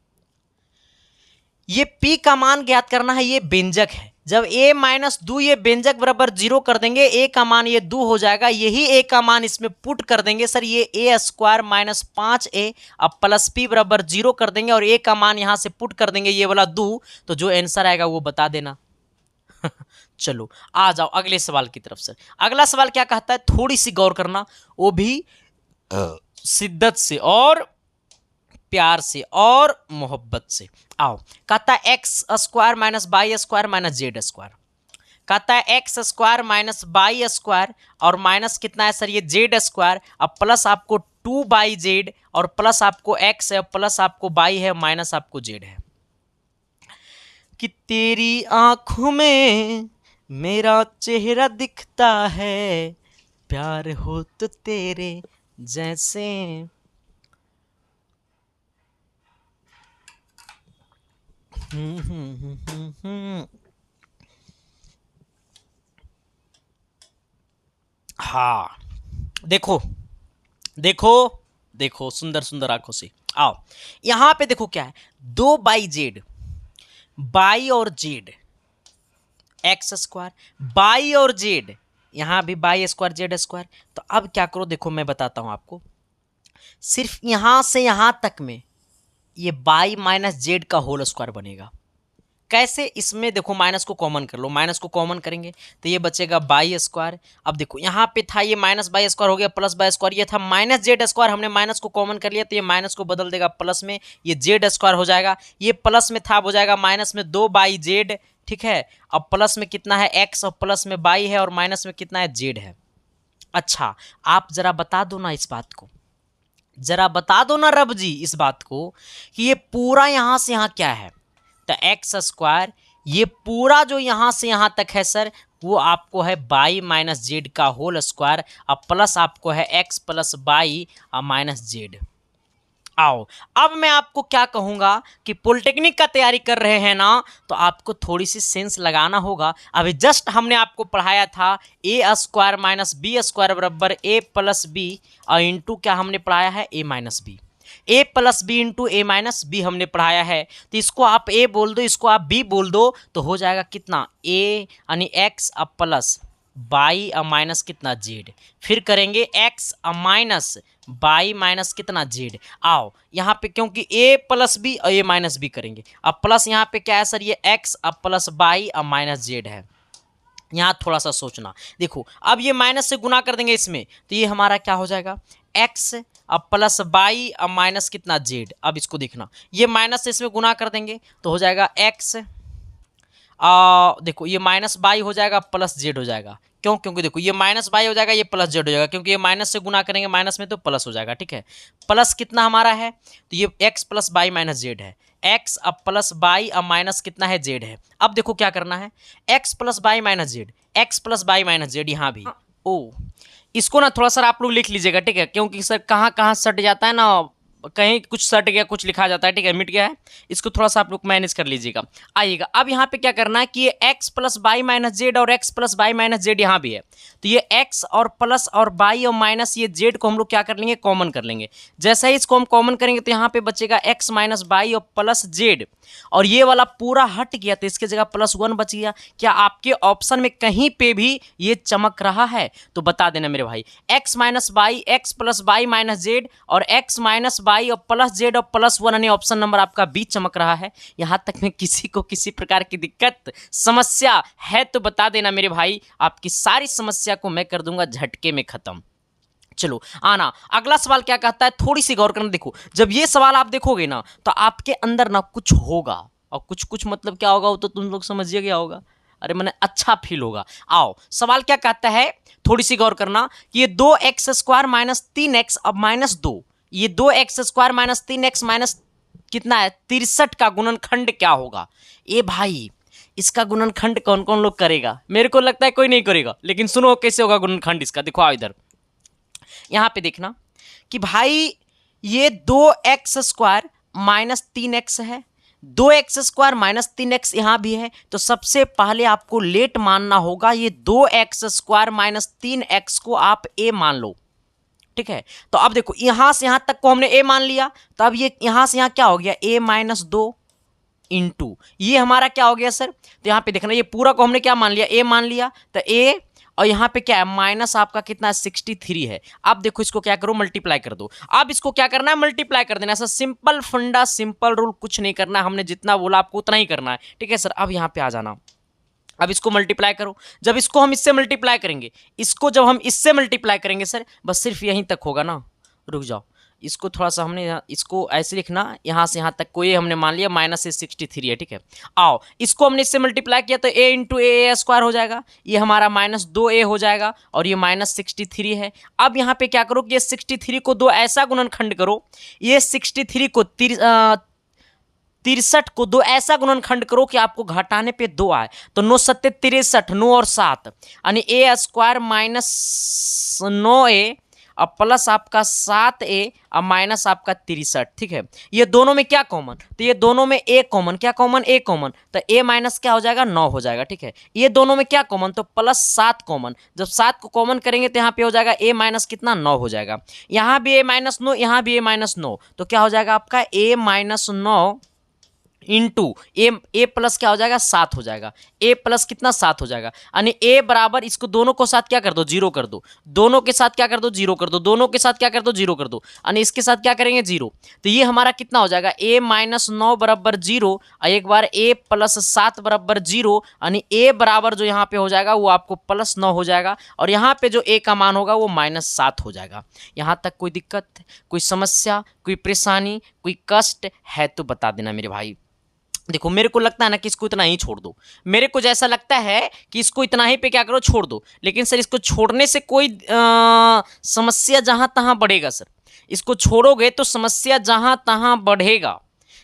ये p का मान ज्ञात करना है, ये व्यंजक है। जब a माइनस 2 ये व्यंजक बराबर 0 कर देंगे, a का मान ये 2 हो जाएगा। यही a का मान इसमें पुट कर देंगे सर, ये a स्क्वायर माइनस 5a अब प्लस p बराबर 0 कर देंगे और a का मान यहां से पुट कर देंगे, ये वाला 2। तो जो आंसर आएगा वो बता देना। चलो आ जाओ अगले सवाल की तरफ सर। अगला सवाल क्या कहता है, थोड़ी सी गौर करना, वो भी शिद्दत से और प्यार से और मोहब्बत से। आओ, कहता है X square minus Y square minus Z square. कहता है X square minus Y square और माइनस कितना है सर, ये जेड स्क्वायर। अब प्लस आपको 2/z और प्लस आपको x है, प्लस आपको y है, माइनस आपको z है। कि तेरी आंखों में मेरा चेहरा दिखता है, प्यार हो तो तेरे जैसे। हाँ, देखो देखो देखो, सुंदर सुंदर आंखों से। आओ, यहां पे देखो क्या है, 2/z, बाई और जेड, एक्स स्क्वायर बाई और जेड, यहां भी बाई स्क्वायर जेड स्क्वायर। तो अब क्या करो, देखो मैं बताता हूं आपको, सिर्फ यहां से यहां तक में ये बाई माइनस जेड का होल स्क्वायर बनेगा। कैसे, इसमें देखो माइनस को कॉमन कर लो, माइनस को कॉमन करेंगे तो ये बचेगा बाई स्क्वायर। अब देखो यहाँ पे था ये माइनस बाई स्क्वायर हो गया प्लस बाई स्क्वायर, ये था माइनस जेड स्क्वायर, हमने माइनस को कॉमन कर लिया तो ये माइनस को बदल देगा प्लस में, ये जेड स्क्वायर हो जाएगा। ये प्लस में था हो जाएगा माइनस में 2/z। ठीक है, अब प्लस में कितना है एक्स और प्लस में बाई है और माइनस में कितना है जेड है। अच्छा, आप जरा बता दो ना इस बात को, जरा बता दो ना रब जी इस बात को कि ये पूरा यहां से यहां क्या है, तो एक्स स्क्वायर ये पूरा जो यहाँ से यहाँ तक है सर वो आपको है बाई माइनस जेड का होल स्क्वायर, अब प्लस आपको है x plus Y minus Z. आओ अब मैं आपको क्या कहूँगा कि पॉलिटेक्निक का तैयारी कर रहे हैं ना तो आपको थोड़ी सी सेंस लगाना होगा। अभी जस्ट हमने आपको पढ़ाया था ए स्क्वायर माइनस बी स्क्वायर बराबर ए प्लस बी और इंटू क्या हमने पढ़ाया है ए माइनस बी, ए प्लस बी इंटू ए माइनस बी हमने पढ़ाया है। तो इसको आप ए बोल दो, इसको आप बी बोल दो, तो हो जाएगा कितना ए यानी एक्स अब प्लस बाई माइनस कितना जेड, फिर करेंगे एक्स माइनस बाई माइनस कितना जेड। आओ यहाँ पे क्योंकि ए प्लस बी और ए माइनस बी करेंगे, अब प्लस यहाँ पे क्या है सर ये एक्स अब प्लस बाई अब माइनस जेड है। यहाँ थोड़ा सा सोचना, देखो अब ये माइनस से गुना कर देंगे इसमें तो ये हमारा क्या हो जाएगा एक्स अब प्लस बाई अब माइनस कितना जेड। अब इसको देखना ये माइनस से इसमें गुना कर देंगे तो हो जाएगा एक्स देखो ये माइनस बाई हो जाएगा प्लस जेड हो जाएगा, क्यों क्योंकि देखो ये माइनस बाई हो जाएगा ये प्लस जेड हो जाएगा, क्योंकि ये माइनस से गुना करेंगे माइनस में तो प्लस हो जाएगा। ठीक है, प्लस कितना हमारा है तो ये X plus Y minus Z है, एक्स अब प्लस बाई अब माइनस कितना है जेड है। अब देखो क्या करना है x plus Y minus Z, x plus Y minus Z यहाँ भी ओ इसको ना थोड़ा सा आप लोग लिख लीजिएगा। ठीक है, क्योंकि सर कहाँ कहाँ सट जाता है ना, कहीं कुछ सट गया कुछ लिखा जाता है। ठीक है, मिट गया है, इसको थोड़ा सा आप लोग मैनेज कर लीजिएगा। आइएगा अब यहाँ पे क्या करना है कि ये X plus Y minus Z और X plus Y minus Z यहाँ भी है, तो ये एक्स और प्लस और बाई और माइनस ये जेड को हम लोग क्या कर लेंगे कॉमन कर लेंगे। जैसे ही इसको हम कॉमन करेंगे तो यहाँ पे बचेगा एक्स माइनस बाई और प्लस जेड, और ये वाला पूरा हट गया तो इसके जगह प्लस वन बच गया। क्या आपके ऑप्शन में कहीं पे भी ये चमक रहा है तो बता देना मेरे भाई, x minus by x plus Y minus Z और एक्स माइनस बाई और प्लस जेड और प्लस वन यानी ऑप्शन नंबर आपका बी चमक रहा है। यहाँ तक में किसी को किसी प्रकार की दिक्कत समस्या है तो बता देना मेरे भाई, आपकी सारी समस्या को मैं कर दूंगा झटके में खत्म। चलो आना अगला सवाल क्या कहता है, थोड़ी सी गौर करना। देखो जब ये सवाल आप देखोगे ना तो आपके अंदर ना कुछ होगा, और कुछ कुछ मतलब क्या होगा वो तो तुम लोग समझिए क्या होगा, अरे मैंने अच्छा फील होगा। आओ सवाल क्या कहता है, थोड़ी सी गौर करना कि ये 2x स्क्वायर माइनस 3x अब माइनस 2, ये 2x square minus 3x minus कितना है 63 का गुणनखंड क्या होगा। ए भाई इसका गुणनखंड कौन कौन लोग करेगा, मेरे को लगता है कोई नहीं करेगा, लेकिन सुनो कैसे होगा गुणनखंड इसका। देखो आओ इधर यहाँ पे देखना कि भाई ये 2x स्क्वायर माइनस 3x है, 2x स्क्वायर माइनस 3x यहाँ भी है, तो सबसे पहले आपको लेट मानना होगा ये 2x स्क्वायर माइनस 3x को आप a मान लो। ठीक है, तो अब देखो यहाँ से यहाँ तक को हमने a मान लिया, तो अब ये यहाँ से यहाँ क्या हो गया a माइनस 2 इंटू ये हमारा क्या हो गया सर, तो यहाँ पे देखना ये पूरा को हमने क्या मान लिया a मान लिया, तो a और यहाँ पे क्या है माइनस आपका कितना 63 है। अब देखो इसको क्या करो मल्टीप्लाई कर दो, अब इसको क्या करना है मल्टीप्लाई कर देना। ऐसा सिंपल फंडा सिंपल रूल कुछ नहीं करना है, हमने जितना बोला आपको उतना ही करना है। ठीक है सर, अब यहाँ पे आ जाना, अब इसको मल्टीप्लाई करो। जब इसको हम इससे मल्टीप्लाई करेंगे, इसको जब हम इससे मल्टीप्लाई करेंगे सर बस सिर्फ यहीं तक होगा ना, रुक जाओ इसको थोड़ा सा हमने इसको ऐसे लिखना, यहाँ से यहाँ तक को ये हमने मान लिया माइनस से 63 है। ठीक है, आओ इसको हमने इससे मल्टीप्लाई किया तो a इंटू ए स्क्वायर हो जाएगा, ये हमारा माइनस 2a हो जाएगा और ये माइनस 63 है। अब यहाँ पे क्या करो कि ये 63 को दो ऐसा गुणनखंड करो, ये 63 को 63 को दो ऐसा गुणनखंड करो कि आपको घटाने पे 2 आए, तो 9 सत्ते 63, 9 और 7 यानी a स्क्वायर माइनस 9a और प्लस आपका 7a और माइनस आपका 63। ठीक है, ये दोनों में क्या कॉमन, तो ये दोनों में a कॉमन, क्या कॉमन a कॉमन, तो a माइनस क्या हो जाएगा 9 हो जाएगा। ठीक है, ये दोनों में क्या कॉमन, तो प्लस 7 कॉमन, जब 7 को कॉमन करेंगे तो यहाँ पे हो जाएगा a माइनस कितना 9 हो जाएगा, यहाँ भी a माइनस 9 यहाँ भी a माइनस 9, तो क्या हो जाएगा आपका a minus 9 into A plus क्या हो जाएगा 7 हो जाएगा, ए प्लस कितना 7 हो जाएगा, यानी ए बराबर इसको दोनों को साथ क्या कर दो जीरो कर दो, दोनों के साथ क्या कर दो जीरो कर दो, दोनों के साथ क्या कर दो जीरो कर दो, यानी इसके साथ क्या करेंगे जीरो, तो ये हमारा कितना हो जाएगा ए माइनस 9 बराबर जीरो और एक बार ए प्लस 7 बराबर जीरो, यानी ए बराबर जो यहाँ पे हो जाएगा वो आपको प्लस 9 हो जाएगा और यहाँ पे जो ए का मान होगा वो माइनस 7 हो जाएगा। यहाँ तक कोई दिक्कत, कोई समस्या, कोई परेशानी, कोई कष्ट है तो बता देना मेरे भाई। देखो मेरे को लगता है ना कि इसको इतना ही छोड़ दो, मेरे को जैसा लगता है कि इसको इतना ही पे क्या करो छोड़ दो, लेकिन सर इसको छोड़ने से कोई समस्या जहाँ तहाँ बढ़ेगा सर, इसको छोड़ोगे तो समस्या जहाँ तहाँ बढ़ेगा,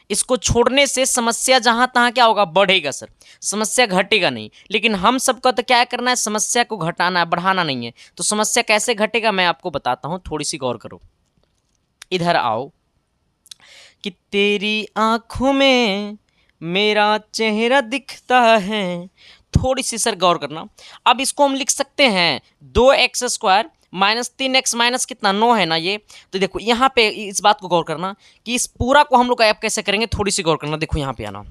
इसको छोड़ने से समस्या जहां तहां क्या होगा, बढ़ेगा सर, समस्या घटेगा नहीं। लेकिन हम सबका तो क्या करना है, समस्या को घटाना है, बढ़ाना नहीं है। तो समस्या कैसे घटेगा मैं आपको बताता हूं, थोड़ी सी गौर करो। इधर आओ कि तेरी आंखों में मेरा चेहरा दिखता है, थोड़ी सी सर गौर करना। अब इसको हम लिख सकते हैं 2x² माइनस 3x माइनस कितना 9 है ना ये। तो देखो यहाँ पे इस बात को गौर करना कि इस पूरा को हम लोग ऐप कैसे करेंगे, थोड़ी सी गौर करना। देखो यहाँ पे आना,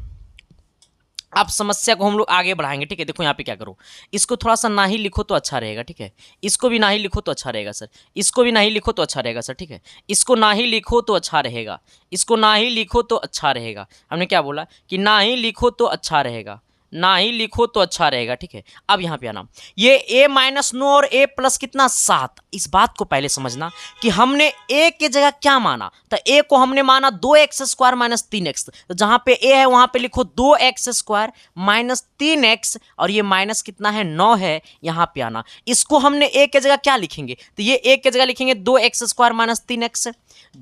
अब समस्या को हम लोग आगे बढ़ाएंगे, ठीक है। देखो यहाँ पे क्या करो, इसको थोड़ा सा ना ही लिखो तो अच्छा रहेगा, ठीक है। इसको भी ना ही लिखो तो अच्छा रहेगा सर, इसको भी ना ही लिखो तो अच्छा रहेगा सर, ठीक है। इसको ना ही लिखो तो अच्छा रहेगा, इसको ना ही लिखो तो अच्छा रहेगा। हमने क्या बोला कि ना ही लिखो तो अच्छा रहेगा, ना ही लिखो तो अच्छा रहेगा, ठीक है। अब यहाँ पे आना, ये a माइनस 9 और a प्लस कितना 7, इस बात को पहले समझना कि हमने a के जगह क्या माना। तो a को हमने माना 2x² माइनस 3x, तो जहाँ पे a है वहाँ पे लिखो 2x² माइनस 3x, और ये माइनस कितना है 9 है, यहाँ पे आना। इसको हमने a के जगह क्या लिखेंगे, तो ये a के जगह लिखेंगे 2x² minus 3x,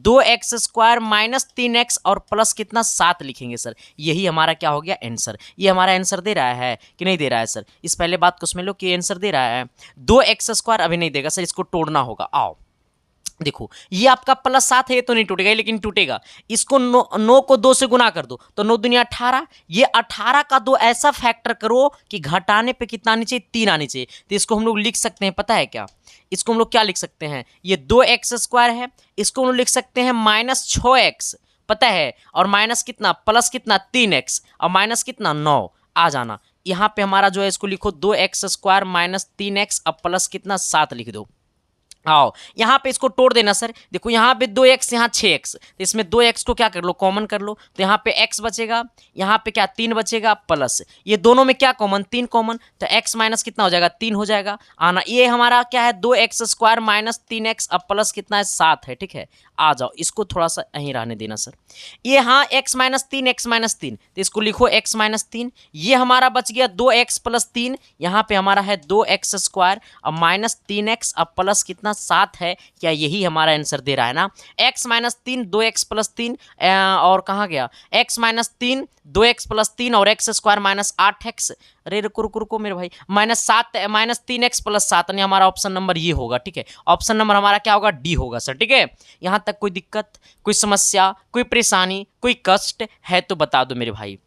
2x² minus 3x और प्लस कितना 7 लिखेंगे सर। यही हमारा क्या हो गया, आंसर। ये हमारा आंसर दे रहा है कि नहीं दे रहा है सर, इस पहले बात को समझ लो कि आंसर दे रहा है। 2x² अभी नहीं देगा सर, इसको तोड़ना होगा। आओ देखो, ये आपका प्लस 7 है, ये तो नहीं टूटेगा, लेकिन टूटेगा। इसको 9 को 2 से गुना कर दो तो 9 दुनिया 18, ये 18 का 2 ऐसा फैक्टर करो कि घटाने पे कितना आनी चाहिए, 3 आनी चाहिए। तो इसको हम लोग लिख सकते हैं, पता है क्या, इसको हम लोग क्या लिख सकते हैं, ये 2x² है, इसको हम लोग लिख सकते हैं माइनस 6x, पता है, और माइनस कितना प्लस कितना 3x, और माइनस कितना 9। आ जाना यहाँ पे हमारा जो है, इसको लिखो 2x² माइनस 3x, अब प्लस कितना 7 लिख दो। आओ यहाँ पे इसको तोड़ देना सर। देखो यहाँ पे 2x, यहाँ 6x, तो इसमें 2x को क्या कर लो, कॉमन कर लो। तो यहाँ पे x बचेगा, यहाँ पे क्या 3 बचेगा, प्लस ये दोनों में क्या कॉमन, 3 कॉमन, तो x माइनस कितना हो जाएगा, 3 हो जाएगा। आना, ये हमारा क्या है 2x² माइनस 3x, अब प्लस कितना है 7 है, ठीक है। आ जाओ, इसको थोड़ा सा यहीं रहने देना सर। ये हाँ x माइनस 3, x माइनस 3, तो इसको लिखो x माइनस 3। ये हमारा बच गया 2x प्लस 3, यहाँ पे हमारा है 2x², अब माइनस 3x, अब प्लस कितना 7 है। क्या यही हमारा आंसर दे रहा है ना, x माइनस 3 2x प्लस 3, और कहाँ गया x माइनस 3 2x प्लस 3 और x² माइनस 8x। अरे रुको रुको रुको मेरे भाई, माइनस 3x प्लस 7, यानी हमारा ऑप्शन नंबर ये होगा, ठीक है। ऑप्शन नंबर हमारा क्या होगा, डी होगा सर, ठीक है। यहाँ तक कोई दिक्कत, कोई समस्या, कोई परेशानी, कोई कष्ट है तो बता दो मेरे भाई।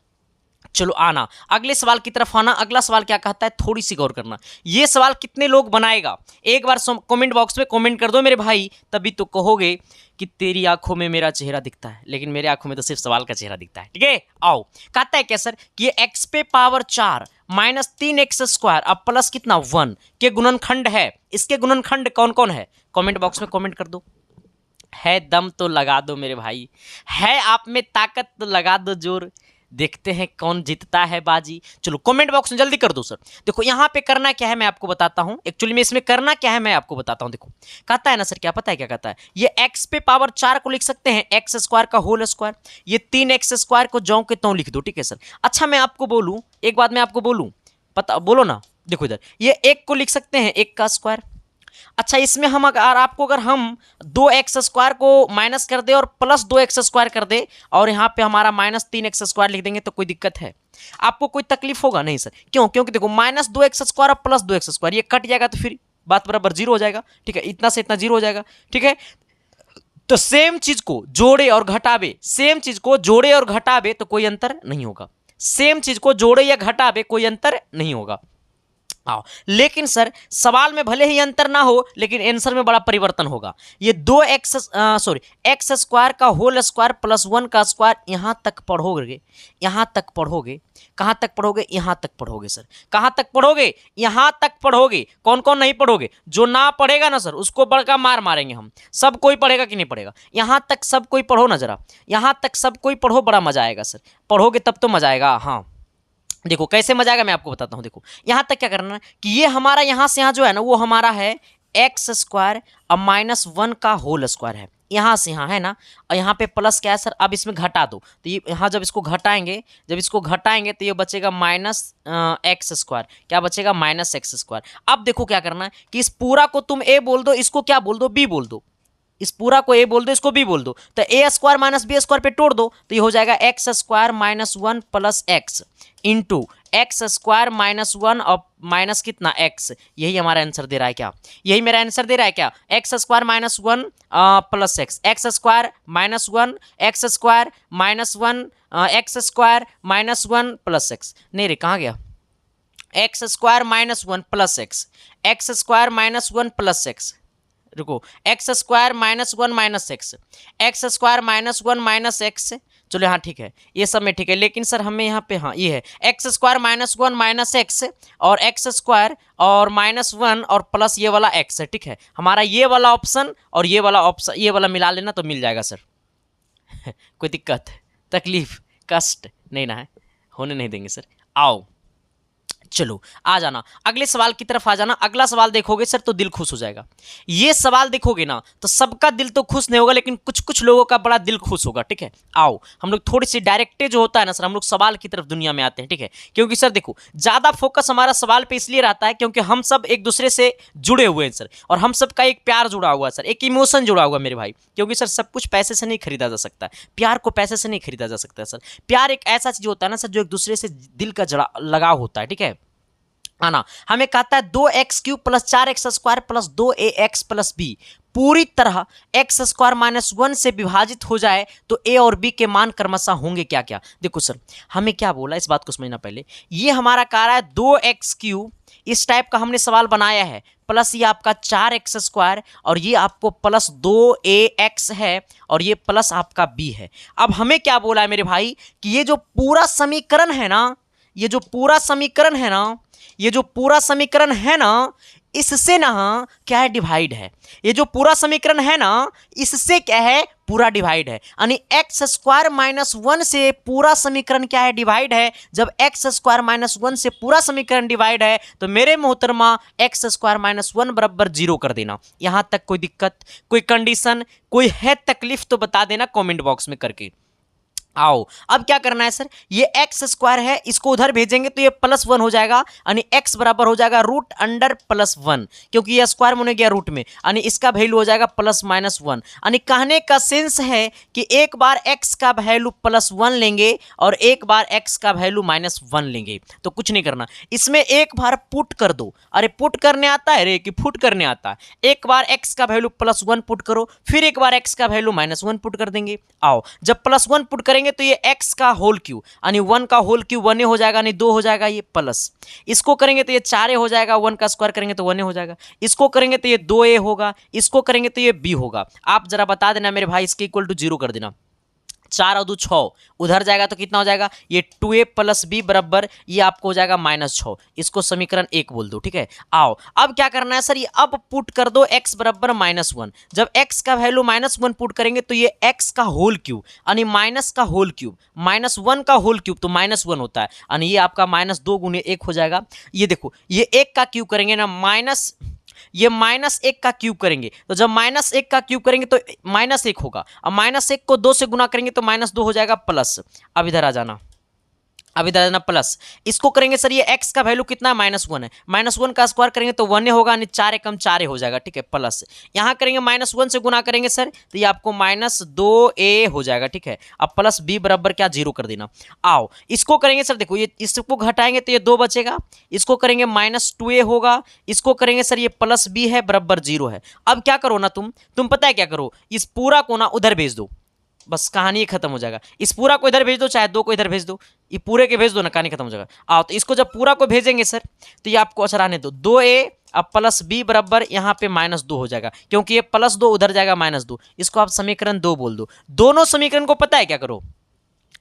चलो आना अगले सवाल की तरफ आना। अगला सवाल क्या कहता है, थोड़ी सी गौर करना। ये सवाल कितने लोग बनाएगा, एक बार कमेंट बॉक्स में कमेंट कर दो मेरे भाई, तभी तो कहोगे कि तेरी आंखों में मेरा चेहरा दिखता है, लेकिन मेरे आंखों में तो सिर्फ सवाल का चेहरा दिखता है, ठीक है। आओ, कहता है क्या सर कि ये x पे पावर 4 माइनस 3x² अब प्लस कितना 1 के गुणनखंड है। इसके गुणनखंड कौन कौन है, कमेंट बॉक्स में कमेंट कर दो। है दम तो लगा दो मेरे भाई, है आप में ताकत तो लगा दो जोर, देखते हैं कौन जीतता है बाजी। चलो कमेंट बॉक्स में जल्दी कर दो सर। देखो यहाँ पे करना क्या है मैं आपको बताता हूँ, एक्चुअली में इसमें करना क्या है मैं आपको बताता हूँ। देखो कहता है ना सर, क्या पता है क्या कहता है, ये x पे पावर 4 को लिख सकते हैं x² का होल स्क्वायर, ये 3x² को ज्यों के त्यों लिख दो, ठीक है सर। अच्छा मैं आपको बोलूँ एक बात, मैं आपको बोलूँ, पता बोलो ना। देखो इधर ये 1 को लिख सकते हैं 1 का स्क्वायर। अच्छा इसमें हम अगर हम 2x² को माइनस कर दे और प्लस 2x² कर दे और यहाँ पे हमारा माइनस 3x² लिख देंगे तो कोई दिक्कत है, आपको कोई तकलीफ होगा नहीं सर। क्यों, क्योंकि देखो माइनस 2x² और प्लस 2x² ये कट जाएगा तो फिर बात बराबर 0 हो जाएगा, ठीक है। इतना से इतना 0 हो जाएगा, ठीक है। तो सेम चीज को जोड़े और घटावे, सेम चीज को जोड़े और घटावे तो कोई अंतर नहीं होगा, सेम चीज को जोड़े या घटावे कोई अंतर नहीं होगा। आओ, लेकिन सर सवाल में भले ही अंतर ना हो लेकिन आंसर में बड़ा परिवर्तन होगा। ये x² का होल स्क्वायर प्लस 1 का स्क्वायर यहाँ तक पढ़ोगे, यहाँ तक पढ़ोगे, कहाँ तक पढ़ोगे, यहाँ तक पढ़ोगे सर। कहाँ तक पढ़ोगे, यहाँ तक पढ़ोगे। कौन कौन नहीं पढ़ोगे, जो ना पढ़ेगा ना सर उसको बड़का मार मारेंगे हम। सब कोई पढ़ेगा कि नहीं पढ़ेगा, यहाँ तक सब कोई पढ़ो ना जरा, यहाँ तक सब कोई पढ़ो, बड़ा मजा आएगा सर। पढ़ोगे तब तो मजा आएगा। हाँ देखो कैसे मजा आएगा मैं आपको बताता हूँ। देखो यहाँ तक क्या करना है कि ये हमारा यहाँ से यहाँ जो है ना वो हमारा है x² अब माइनस 1 का होल स्क्वायर है, यहाँ से यहाँ है ना, और यहाँ पे प्लस क्या है सर, अब इसमें घटा दो तो ये यहाँ जब इसको घटाएंगे तो ये बचेगा माइनस x², क्या बचेगा माइनस x²। अब देखो क्या करना है कि इस पूरा को तुम a बोल दो, इसको क्या बोल दो, b बोल दो, इस पूरा को ए बोल दो, इसको बी बोल दो, तो ए स्क्वायर माइनस बी स्क्वायर पे तोड़ दो तो ये हो जाएगा x square minus one plus x into x square minus one और माइनस कितना एक्स। यही हमारा आंसर दे रहा है क्या, यही मेरा आंसर दे रहा है क्या, X square minus one plus X square minus one X square minus one X square minus one plus X. नहीं रे कहाँ गया, X square minus one plus X square minus one plus X, रुको, X square minus one minus X square minus one minus X. चलो हाँ ठीक है, ये सब में ठीक है, लेकिन सर हमें यहाँ पे हाँ ये है X square minus one minus x और एक्स स्क्वायर और माइनस वन और प्लस ये वाला एक्स है, ठीक है। हमारा ये वाला ऑप्शन और ये वाला ऑप्शन, ये वाला मिला लेना तो मिल जाएगा सर। कोई दिक्कत, तकलीफ, कष्ट नहीं ना है, होने नहीं देंगे सर। आओ चलो आ जाना अगले सवाल की तरफ आ जाना। अगला सवाल देखोगे सर तो दिल खुश हो जाएगा। ये सवाल देखोगे ना तो सबका दिल तो खुश नहीं होगा, लेकिन कुछ कुछ लोगों का बड़ा दिल खुश होगा, ठीक है। आओ हम लोग थोड़ी सी डायरेक्टे जो होता है ना सर, हम लोग सवाल की तरफ दुनिया में आते हैं, ठीक है। क्योंकि सर देखो ज़्यादा फोकस हमारा सवाल पे इसलिए रहता है क्योंकि हम सब एक दूसरे से जुड़े हुए हैं सर, और हम सब का एक प्यार जुड़ा हुआ है सर, एक इमोशन जुड़ा हुआ है मेरे भाई। क्योंकि सर सब कुछ पैसे से नहीं खरीदा जा सकता, प्यार को पैसे से नहीं खरीदा जा सकता सर। प्यार एक ऐसा चीज होता है ना सर जो एक दूसरे से दिल का जड़ा लगाव होता है, ठीक है। आना हमें कहता है 2x³ plus 4x square plus 2ax plus b पूरी तरह एक्स स्क्वायर माइनस वन से विभाजित हो जाए तो ए और बी के मान क्रमशः होंगे क्या क्या। देखो सर हमें क्या बोला, इस बात को समझना पहले। ये हमारा कह रहा है 2x³ इस टाइप का हमने सवाल बनाया है, प्लस ये आपका 4x स्क्वायर और ये आपको प्लस 2ax है और ये प्लस आपका b है। अब हमें क्या बोला है मेरे भाई कि ये जो पूरा समीकरण है ना, ये जो पूरा समीकरण है ना, ये जो पूरा समीकरण है ना, इससे ना क्या है, डिवाइड है। ये जो पूरा समीकरण है ना इससे क्या है, पूरा डिवाइड है। यानी एक्स स्क्वायर माइनस वन से पूरा समीकरण क्या है, डिवाइड है। जब एक्स स्क्वायर माइनस वन से पूरा समीकरण डिवाइड है तो मेरे मोहतरमा एक्स स्क्वायर माइनस वन बराबर 0 कर देना। यहां तक कोई दिक्कत, कोई कंडीशन, कोई है तकलीफ तो बता देना कमेंट बॉक्स में करके। आओ अब क्या करना है सर, ये एक्स स्क्वायर है इसको उधर भेजेंगे तो ये प्लस वन हो जाएगा, यानी एक्स बराबर हो जाएगा रूट अंडर प्लस वन, क्योंकि ये स्क्वायर में गया रूट में, यानी इसका वैल्यू हो जाएगा प्लस माइनस वन। यानी कहने का सेंस है कि एक बार एक्स का वैल्यू प्लस वन लेंगे और एक बार एक्स का वैल्यू माइनस वन लेंगे। तो कुछ नहीं करना, इसमें एक बार पुट कर दो। अरे पुट करने आता है रे कि फुट करने आता है। एक बार एक्स का वैल्यू प्लस वन पुट करो, फिर एक बार एक्स का वैल्यू माइनस वन पुट कर देंगे। आओ जब प्लस वन पुट करेंगे तो ये x का होल क्यूब यानी 1 का होल क्यूब 1 हो जाएगा, यानी 2 हो जाएगा ये प्लस। इसको करेंगे तो ये 4 हो जाएगा, 1 का स्क्वायर करेंगे तो 1 हो जाएगा। इसको करेंगे तो ये 2a होगा, इसको करेंगे तो ये b होगा। आप जरा बता देना मेरे भाई, इसके इक्वल टू 0 कर देना। 4 और 2 6 उधर जाएगा तो कितना हो जाएगा, ये 2a प्लस b बराबर ये आपको हो जाएगा -6। इसको समीकरण 1 बोल दो, ठीक है। आओ अब क्या करना है सर, ये अब पुट कर दो x बराबर -1। जब x का वैल्यू -1 पुट करेंगे तो ये x का होल क्यूब यानी माइनस का होल क्यूब, -1 का होल क्यूब तो -1 होता है, यानी ये आपका -2 गुने 1 हो जाएगा। ये देखो ये 1 का क्यूब करेंगे ना, ये -1 का क्यूब करेंगे तो जब -1 का क्यूब करेंगे तो -1 होगा। अब -1 को 2 से गुना करेंगे तो -2 हो जाएगा प्लस। अब इधर आ जाना, अब इधर आना प्लस। इसको करेंगे सर, ये x का वैल्यू कितना है, -1 है, -1 का स्क्वायर करेंगे तो 1 होगा, यानी 4 एकम 4 हो जाएगा, ठीक है प्लस। यहाँ करेंगे -1 से गुना करेंगे सर तो ये आपको -2a हो जाएगा, ठीक है। अब प्लस b बराबर क्या 0 कर देना। आओ इसको करेंगे सर, देखो ये इसको घटाएंगे तो ये 2 बचेगा, इसको करेंगे -2a होगा, इसको करेंगे सर ये प्लस b है बराबर 0 है। अब क्या करो ना तुम पता है क्या करो, इस पूरा को ना उधर भेज दो, बस कहानी खत्म हो जाएगा। इस पूरा को इधर भेज दो, चाहे 2 को इधर भेज दो, ये पूरे के भेज दो ना, कहानी खत्म हो जाएगा। आओ तो इसको जब पूरा को भेजेंगे सर तो ये आपको अच्छा रहने दो, 2a अब प्लस b बराबर यहाँ पे -2 हो जाएगा, क्योंकि ये +2 उधर जाएगा -2। इसको आप समीकरण 2 बोल दो। दोनों समीकरण को पता है क्या करो,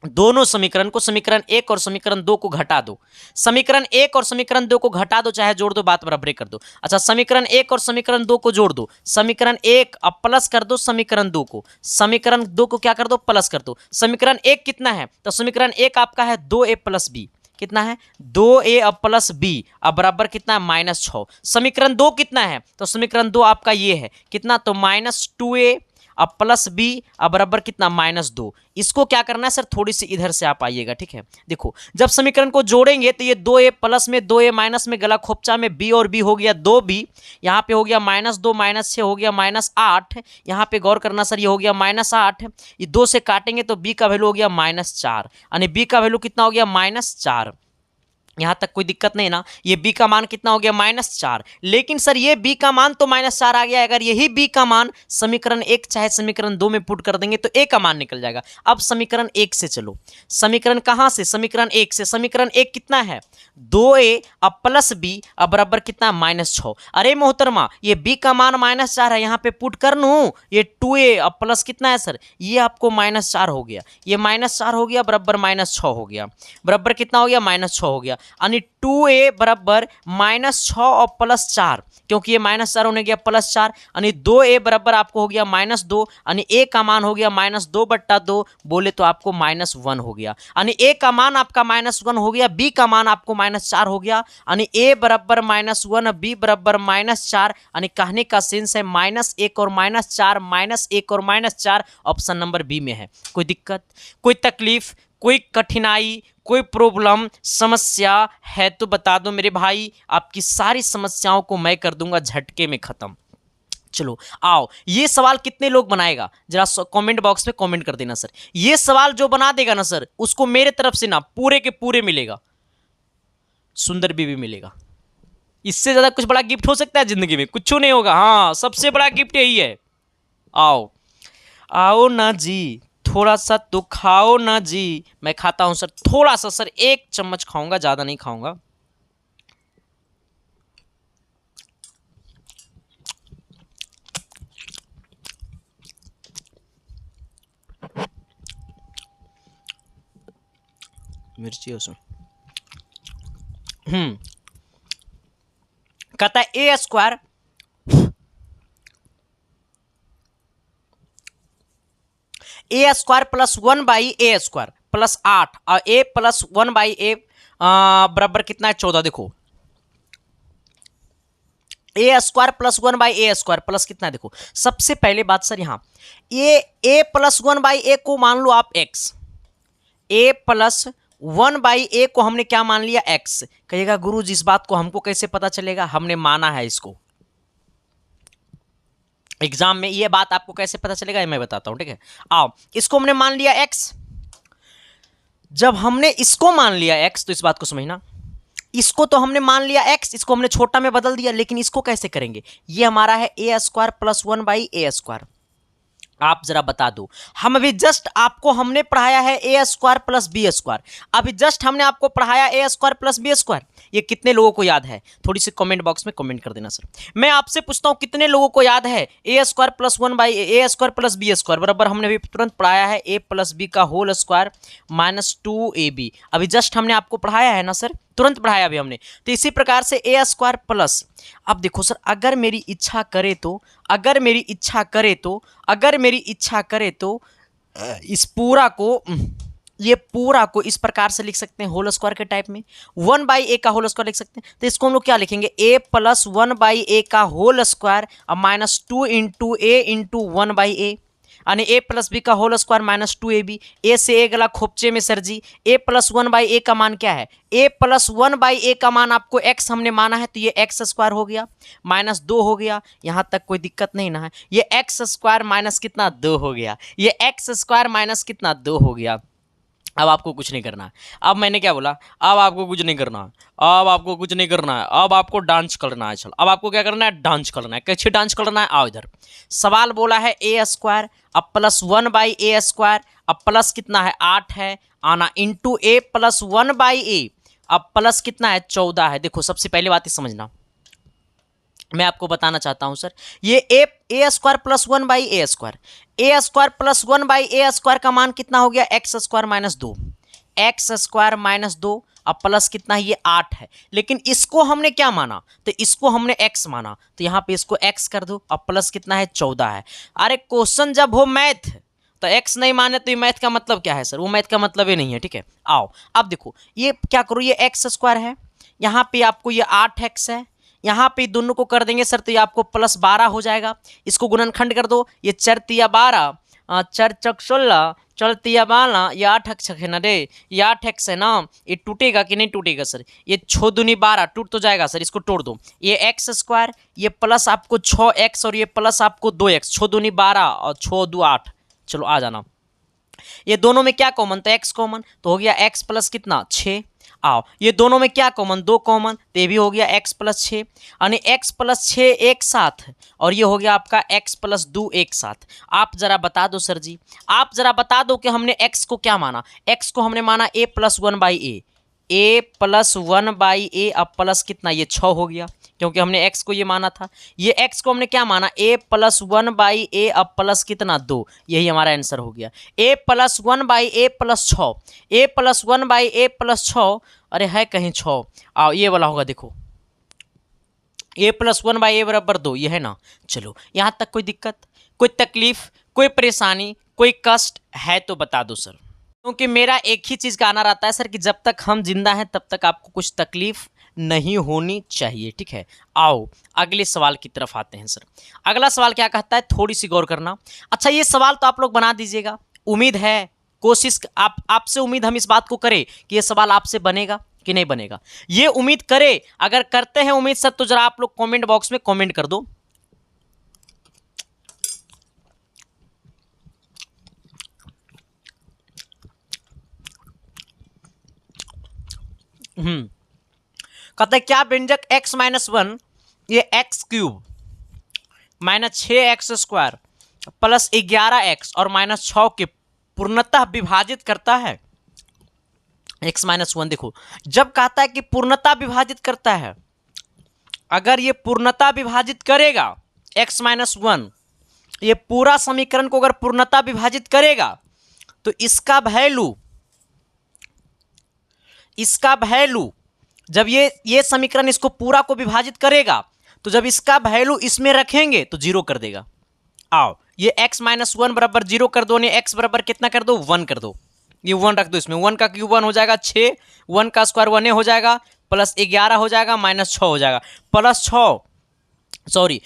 दोनों समीकरण को, समीकरण 1 और समीकरण 2 को घटा दो। समीकरण 1 और समीकरण 2 को घटा दो, चाहे जोड़ दो, बात बराबर कर दो। अच्छा समीकरण 1 और समीकरण 2 को जोड़ दो, समीकरण 1 अब प्लस कर दो समीकरण 2 को, समीकरण 2 को क्या कर दो, प्लस कर दो। समीकरण 1 कितना है, तो समीकरण 1 आपका है 2a प्लस b, कितना है 2a अब प्लस b अब बराबर कितना है -6। समीकरण 2 कितना है, तो समीकरण 2 आपका ये है कितना, तो -2a अब प्लस बी अब बराबर कितना -2। इसको क्या करना है सर, थोड़ी सी इधर से आप आइएगा, ठीक है। देखो जब समीकरण को जोड़ेंगे तो ये 2a प्लस में 2a माइनस में गला खोपचा में b और b हो गया 2b, यहाँ पे हो गया -2 -6 हो गया -8, यहाँ पे गौर करना सर, ये हो गया -8, ये 2 से काटेंगे तो b का वैल्यू हो गया -4, यानी b का वैल्यू कितना हो गया -4। यहां तक कोई दिक्कत नहीं ना। ये b का मान कितना हो गया -4, लेकिन सर ये b का मान तो -4 आ गया। अगर यही b का मान समीकरण 1 चाहे समीकरण 2 में पुट कर देंगे तो a का मान निकल जाएगा। अब समीकरण 1 से चलो, समीकरण कहां से, समीकरण 1 से। समीकरण 1 कितना है, 2a अब प्लस b अब बराबर कितना -6। अरे मोहतरमा ये b का मान -4 है, यहां पे पुट कर लूं, ये 2a अब प्लस कितना है सर, ये आपको -4 हो गया, ये -4 हो गया बराबर -6 हो गया, बराबर कितना हो गया -6 हो गया, यानी 2a बराबर -6 और +4, क्योंकि ये -4 होने गया +4, यानी 2a बराबर आपको हो गया -2, यानी a का मान हो गया -2/2, बोले तो आपको -1 हो गया, यानी a का मान आपका -1 हो गया, b का मान आपको -4 हो गया, यानी a बराबर -1 b बराबर -4, यानी कहने का सेंस है -1 और -4, -1 और -4 ऑप्शन नंबर बी में है। कोई दिक्कत, कोई तकलीफ, कोई कठिनाई, कोई प्रॉब्लम, समस्या है तो बता दो मेरे भाई, आपकी सारी समस्याओं को मैं कर दूंगा झटके में खत्म। चलो आओ, ये सवाल कितने लोग बनाएगा जरा कमेंट बॉक्स में कमेंट कर देना सर। ये सवाल जो बना देगा ना सर, उसको मेरे तरफ से ना पूरे के पूरे मिलेगा, सुंदर बीबी मिलेगा। इससे ज्यादा कुछ बड़ा गिफ्ट हो सकता है जिंदगी में? कुछ नहीं होगा। हाँ, सबसे बड़ा गिफ्ट यही है। आओ आओ ना जी, थोड़ा सा तो खाओ ना जी। मैं खाता हूं सर, थोड़ा सा सर, 1 चम्मच खाऊंगा, ज्यादा नहीं खाऊंगा। मिर्ची उसमें कहता है a square plus 1/a square plus 8 और a प्लस 1/a बराबर कितना है 14। देखो a square plus 1/a square plus कितना है, देखो सबसे पहले बात सर, यहां a प्लस 1/a को मान लो आप x, a प्लस 1/a को हमने क्या मान लिया x। कहिएगा गुरु जी इस बात को हमको कैसे पता चलेगा, हमने माना है इसको। एग्जाम में ये बात आपको कैसे पता चलेगा, मैं बताता हूं, ठीक है। आओ, इसको हमने मान लिया x। जब हमने इसको मान लिया x तो इस बात को समझना, इसको तो हमने मान लिया x, इसको हमने छोटा में बदल दिया, लेकिन इसको कैसे करेंगे, ये हमारा है a square plus 1/a square. आप जरा बता दो, हम अभी जस्ट आपको हमने पढ़ाया है a square plus B square, अभी जस्ट हमने आपको पढ़ाया a square plus B square. ये कितने लोगों को याद है, थोड़ी सी कमेंट बॉक्स में कमेंट कर देना सर। मैं आपसे पूछता हूं कितने लोगों को याद है a square plus 1/a square plus B square बराबर हमने अभी तुरंत पढ़ाया है a प्लस बी का होल स्क्वायर -2ab। अभी जस्ट हमने आपको पढ़ाया है ना सर, तुरंत पढ़ाया अभी हमने। तो इसी प्रकार से a स्क्वायर प्लस, अब देखो सर, अगर मेरी इच्छा करे तो, अगर मेरी इच्छा करे तो, अगर मेरी इच्छा करे तो इस पूरा को, ये पूरा को इस प्रकार से लिख सकते हैं होल स्क्वायर के टाइप में, 1/a का होल स्क्वायर लिख सकते हैं। तो इसको हम लोग क्या लिखेंगे, a प्लस 1/a का होल स्क्वायर और -2 इंटू a इंटू 1/a, यानी a प्लस बी का होल स्क्वायर -2ab। a से a गला खोपचे में sir ji, a plus 1/a का मान क्या है, a प्लस 1/a का मान आपको x हमने माना है, तो ये x स्क्वायर हो गया, -2 हो गया। यहां तक कोई दिक्कत नहीं ना है, ये x स्क्वायर माइनस कितना 2 हो गया, ये x स्क्वायर माइनस कितना 2 हो गया। अब आपको कुछ नहीं करना है, अब मैंने क्या बोला, अब आपको कुछ नहीं करना है, अब आपको कुछ नहीं करना है, अब आपको डांस करना है। चल अब आपको क्या करना है, डांस करना है। कैसे डांस करना है, आओ इधर। सवाल बोला है a स्क्वायर अब प्लस 1/a स्क्वायर, अब प्लस कितना है 8 है, आना इंटू a प्लस 1/a, अब प्लस कितना है 14 है। देखो सबसे पहले बात ही समझना, मैं आपको बताना चाहता हूं सर, ये a square plus 1/a square, a square plus 1/a square का मान कितना हो गया, x स्क्वायर -2, x स्क्वायर -2, अब प्लस कितना है, ये 8 है। लेकिन इसको हमने क्या माना, तो इसको हमने x माना, तो यहाँ पे इसको x कर दो, अब प्लस कितना है 14 है। अरे क्वेश्चन जब हो मैथ तो x नहीं माने तो ये मैथ का मतलब क्या है सर, वो मैथ का मतलब ही नहीं है, ठीक है। आओ अब देखो, ये क्या करो, ये x स्क्वायर है, यहाँ पे आपको ये 8x है, यहाँ पे दोनों को कर देंगे सर तो ये आपको +12 हो जाएगा। इसको गुणनखंड कर दो, ये 4 तिया 12, 4 चौक 16, 4 तिया 12, ये 8 अक्षक है ना रे, ये 8 एक्स है ना, ये टूटेगा कि नहीं टूटेगा सर, ये 6 दूनी 12 टूट तो जाएगा सर, इसको तोड़ दो, ये x², ये प्लस आपको 6x और ये प्लस आपको 2x, 6 दूनी 12 और 6 दो 8, चलो आ जाना। ये दोनों में क्या कॉमन, तो x कॉमन, तो हो गया x प्लस कितना 6। आओ ये दोनों में क्या कॉमन, 2 कॉमन, तो ये भी हो गया x प्लस 6, यानी x प्लस 6 एक साथ, और ये हो गया आपका x प्लस 2 एक साथ। आप जरा बता दो सर जी, आप जरा बता दो कि हमने x को क्या माना, x को हमने माना a plus 1/a, a plus 1/a, अब प्लस कितना ये 6 हो गया, क्योंकि हमने x को ये माना था। ये x को हमने क्या माना, a प्लस 1/a, अब प्लस कितना 2, यही हमारा आंसर हो गया। a plus 1/a plus 6, a plus 1/a plus 6, अरे है कहीं 6, आओ ये वाला होगा, देखो a प्लस 1/a बराबर 2, ये है ना। चलो यहाँ तक कोई दिक्कत, कोई तकलीफ, कोई परेशानी, कोई कष्ट है तो बता दो सर, क्योंकि मेरा एक ही चीज़ का आना रहता है सर कि जब तक हम जिंदा हैं तब तक आपको कुछ तकलीफ नहीं होनी चाहिए, ठीक है। आओ अगले सवाल की तरफ आते हैं सर। अगला सवाल क्या कहता है, थोड़ी सी गौर करना। अच्छा ये सवाल तो आप लोग बना दीजिएगा, उम्मीद है, कोशिश आपसे उम्मीद हम इस बात को करें कि ये सवाल आपसे बनेगा कि नहीं बनेगा, ये उम्मीद करें। अगर करते हैं उम्मीद सर तो जरा आप लोग कमेंट बॉक्स में कमेंट कर दो। कहता है क्या व्यंजक x माइनस 1 ये x³ minus 6x² plus 11x और माइनस 6 के पूर्णतः विभाजित करता है। x माइनस 1 देखो, जब कहता है कि पूर्णतः विभाजित करता है, अगर ये पूर्णतः विभाजित करेगा x माइनस 1, ये पूरा समीकरण को अगर पूर्णतः विभाजित करेगा तो इसका वैल्यू जब ये समीकरण इसको पूरा को विभाजित करेगा तो जब इसका वैल्यू इसमें रखेंगे तो 0 कर देगा। आओ ये x माइनस 1 बराबर 0 कर दो, ने x बराबर कितना कर दो, 1 कर दो, ये 1 रख दो इसमें, 1 का क्यूब 1 हो जाएगा 6, 1 का स्क्वायर 1 हो जाएगा, प्लस 11 हो जाएगा, माइनस 6 हो जाएगा, प्लस 6 सॉरी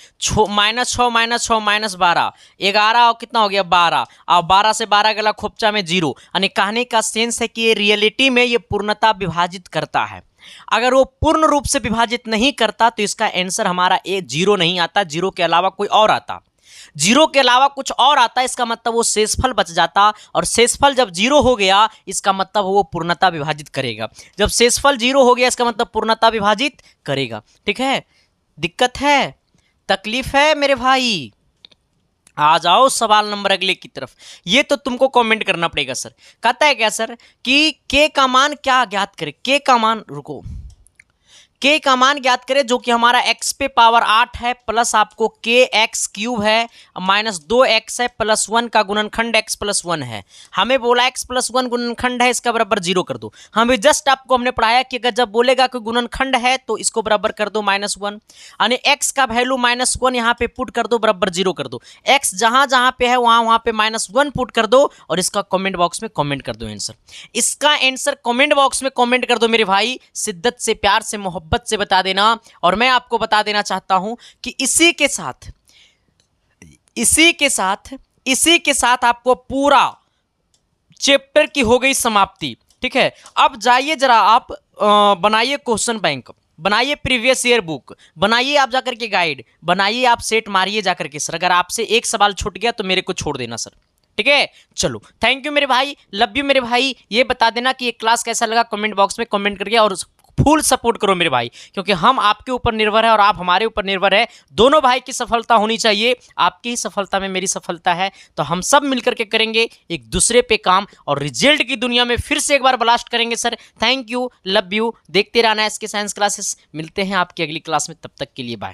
माइनस 6 माइनस 12, 11 और कितना हो गया 12, और 12 से 12 गला खोपचा में 0, यानी कहने का सेंस है कि ये रियलिटी में ये पूर्णतः विभाजित करता है। अगर वो पूर्ण रूप से विभाजित नहीं करता तो इसका आंसर हमारा 0 नहीं आता, 0 के अलावा कोई और आता, 0 के अलावा कुछ और आता, इसका मतलब वो शेषफल बच जाता, और शेषफल जब 0 हो गया इसका मतलब वो पूर्णतः विभाजित करेगा। जब शेषफल 0 हो गया इसका मतलब पूर्णतः विभाजित करेगा, ठीक है। दिक्कत है, तकलीफ है मेरे भाई, आ जाओ सवाल नंबर अगले की तरफ। ये तो तुमको कमेंट करना पड़ेगा सर। कहता है क्या सर कि के का मान क्या ज्ञात करे, के का मान, रुको, के का मान ज्ञात करें जो कि हमारा x पे पावर 8 है, प्लस आपको kx³ है, माइनस 2x है, प्लस 1 का गुणनखंड x प्लस 1 है। हमें बोला x प्लस 1 गुणनखंड है, इसका बराबर 0 कर दो। हमें जस्ट आपको हमने पढ़ाया कि अगर जब बोलेगा कि गुणनखंड है तो इसको बराबर कर दो -1, यानी x का वैल्यू -1 यहाँ पे पुट कर दो, बराबर 0 कर दो। x जहां जहां पे है वहां पे -1 पुट कर दो, और इसका कमेंट बॉक्स में कमेंट कर दो आंसर। इसका आंसर कमेंट बॉक्स में कमेंट कर दो मेरे भाई, शिद्दत से, प्यार से, मोहब्बत से बता देना। और मैं आपको बता देना चाहता हूं कि इसी के साथ आपको पूरा चैप्टर की हो गई समाप्ति, ठीक है। अब जाइए जरा आप बनाइए क्वेश्चन बैंक, बनाइए प्रीवियस ईयर बुक, बनाइए आप जाकर के गाइड, बनाइए आप सेट मारिए जाकर के सर। अगर आपसे एक सवाल छूट गया तो मेरे को छोड़ देना सर, ठीक है। चलो थैंक यू मेरे भाई, लव यू मेरे भाई। ये बता देना कि ये क्लास कैसा लगा, कमेंट बॉक्स में कमेंट करके, और फुल सपोर्ट करो मेरे भाई, क्योंकि हम आपके ऊपर निर्भर है और आप हमारे ऊपर निर्भर है। दोनों भाई की सफलता होनी चाहिए, आपकी ही सफलता में मेरी सफलता है, तो हम सब मिलकर के करेंगे एक दूसरे पे काम, और रिजल्ट की दुनिया में फिर से एक बार ब्लास्ट करेंगे sir. Thank you, love you, देखते रहना इसके साइंस क्लासेस। मिलते हैं आपकी अगली क्लास में, तब तक के लिए बाय।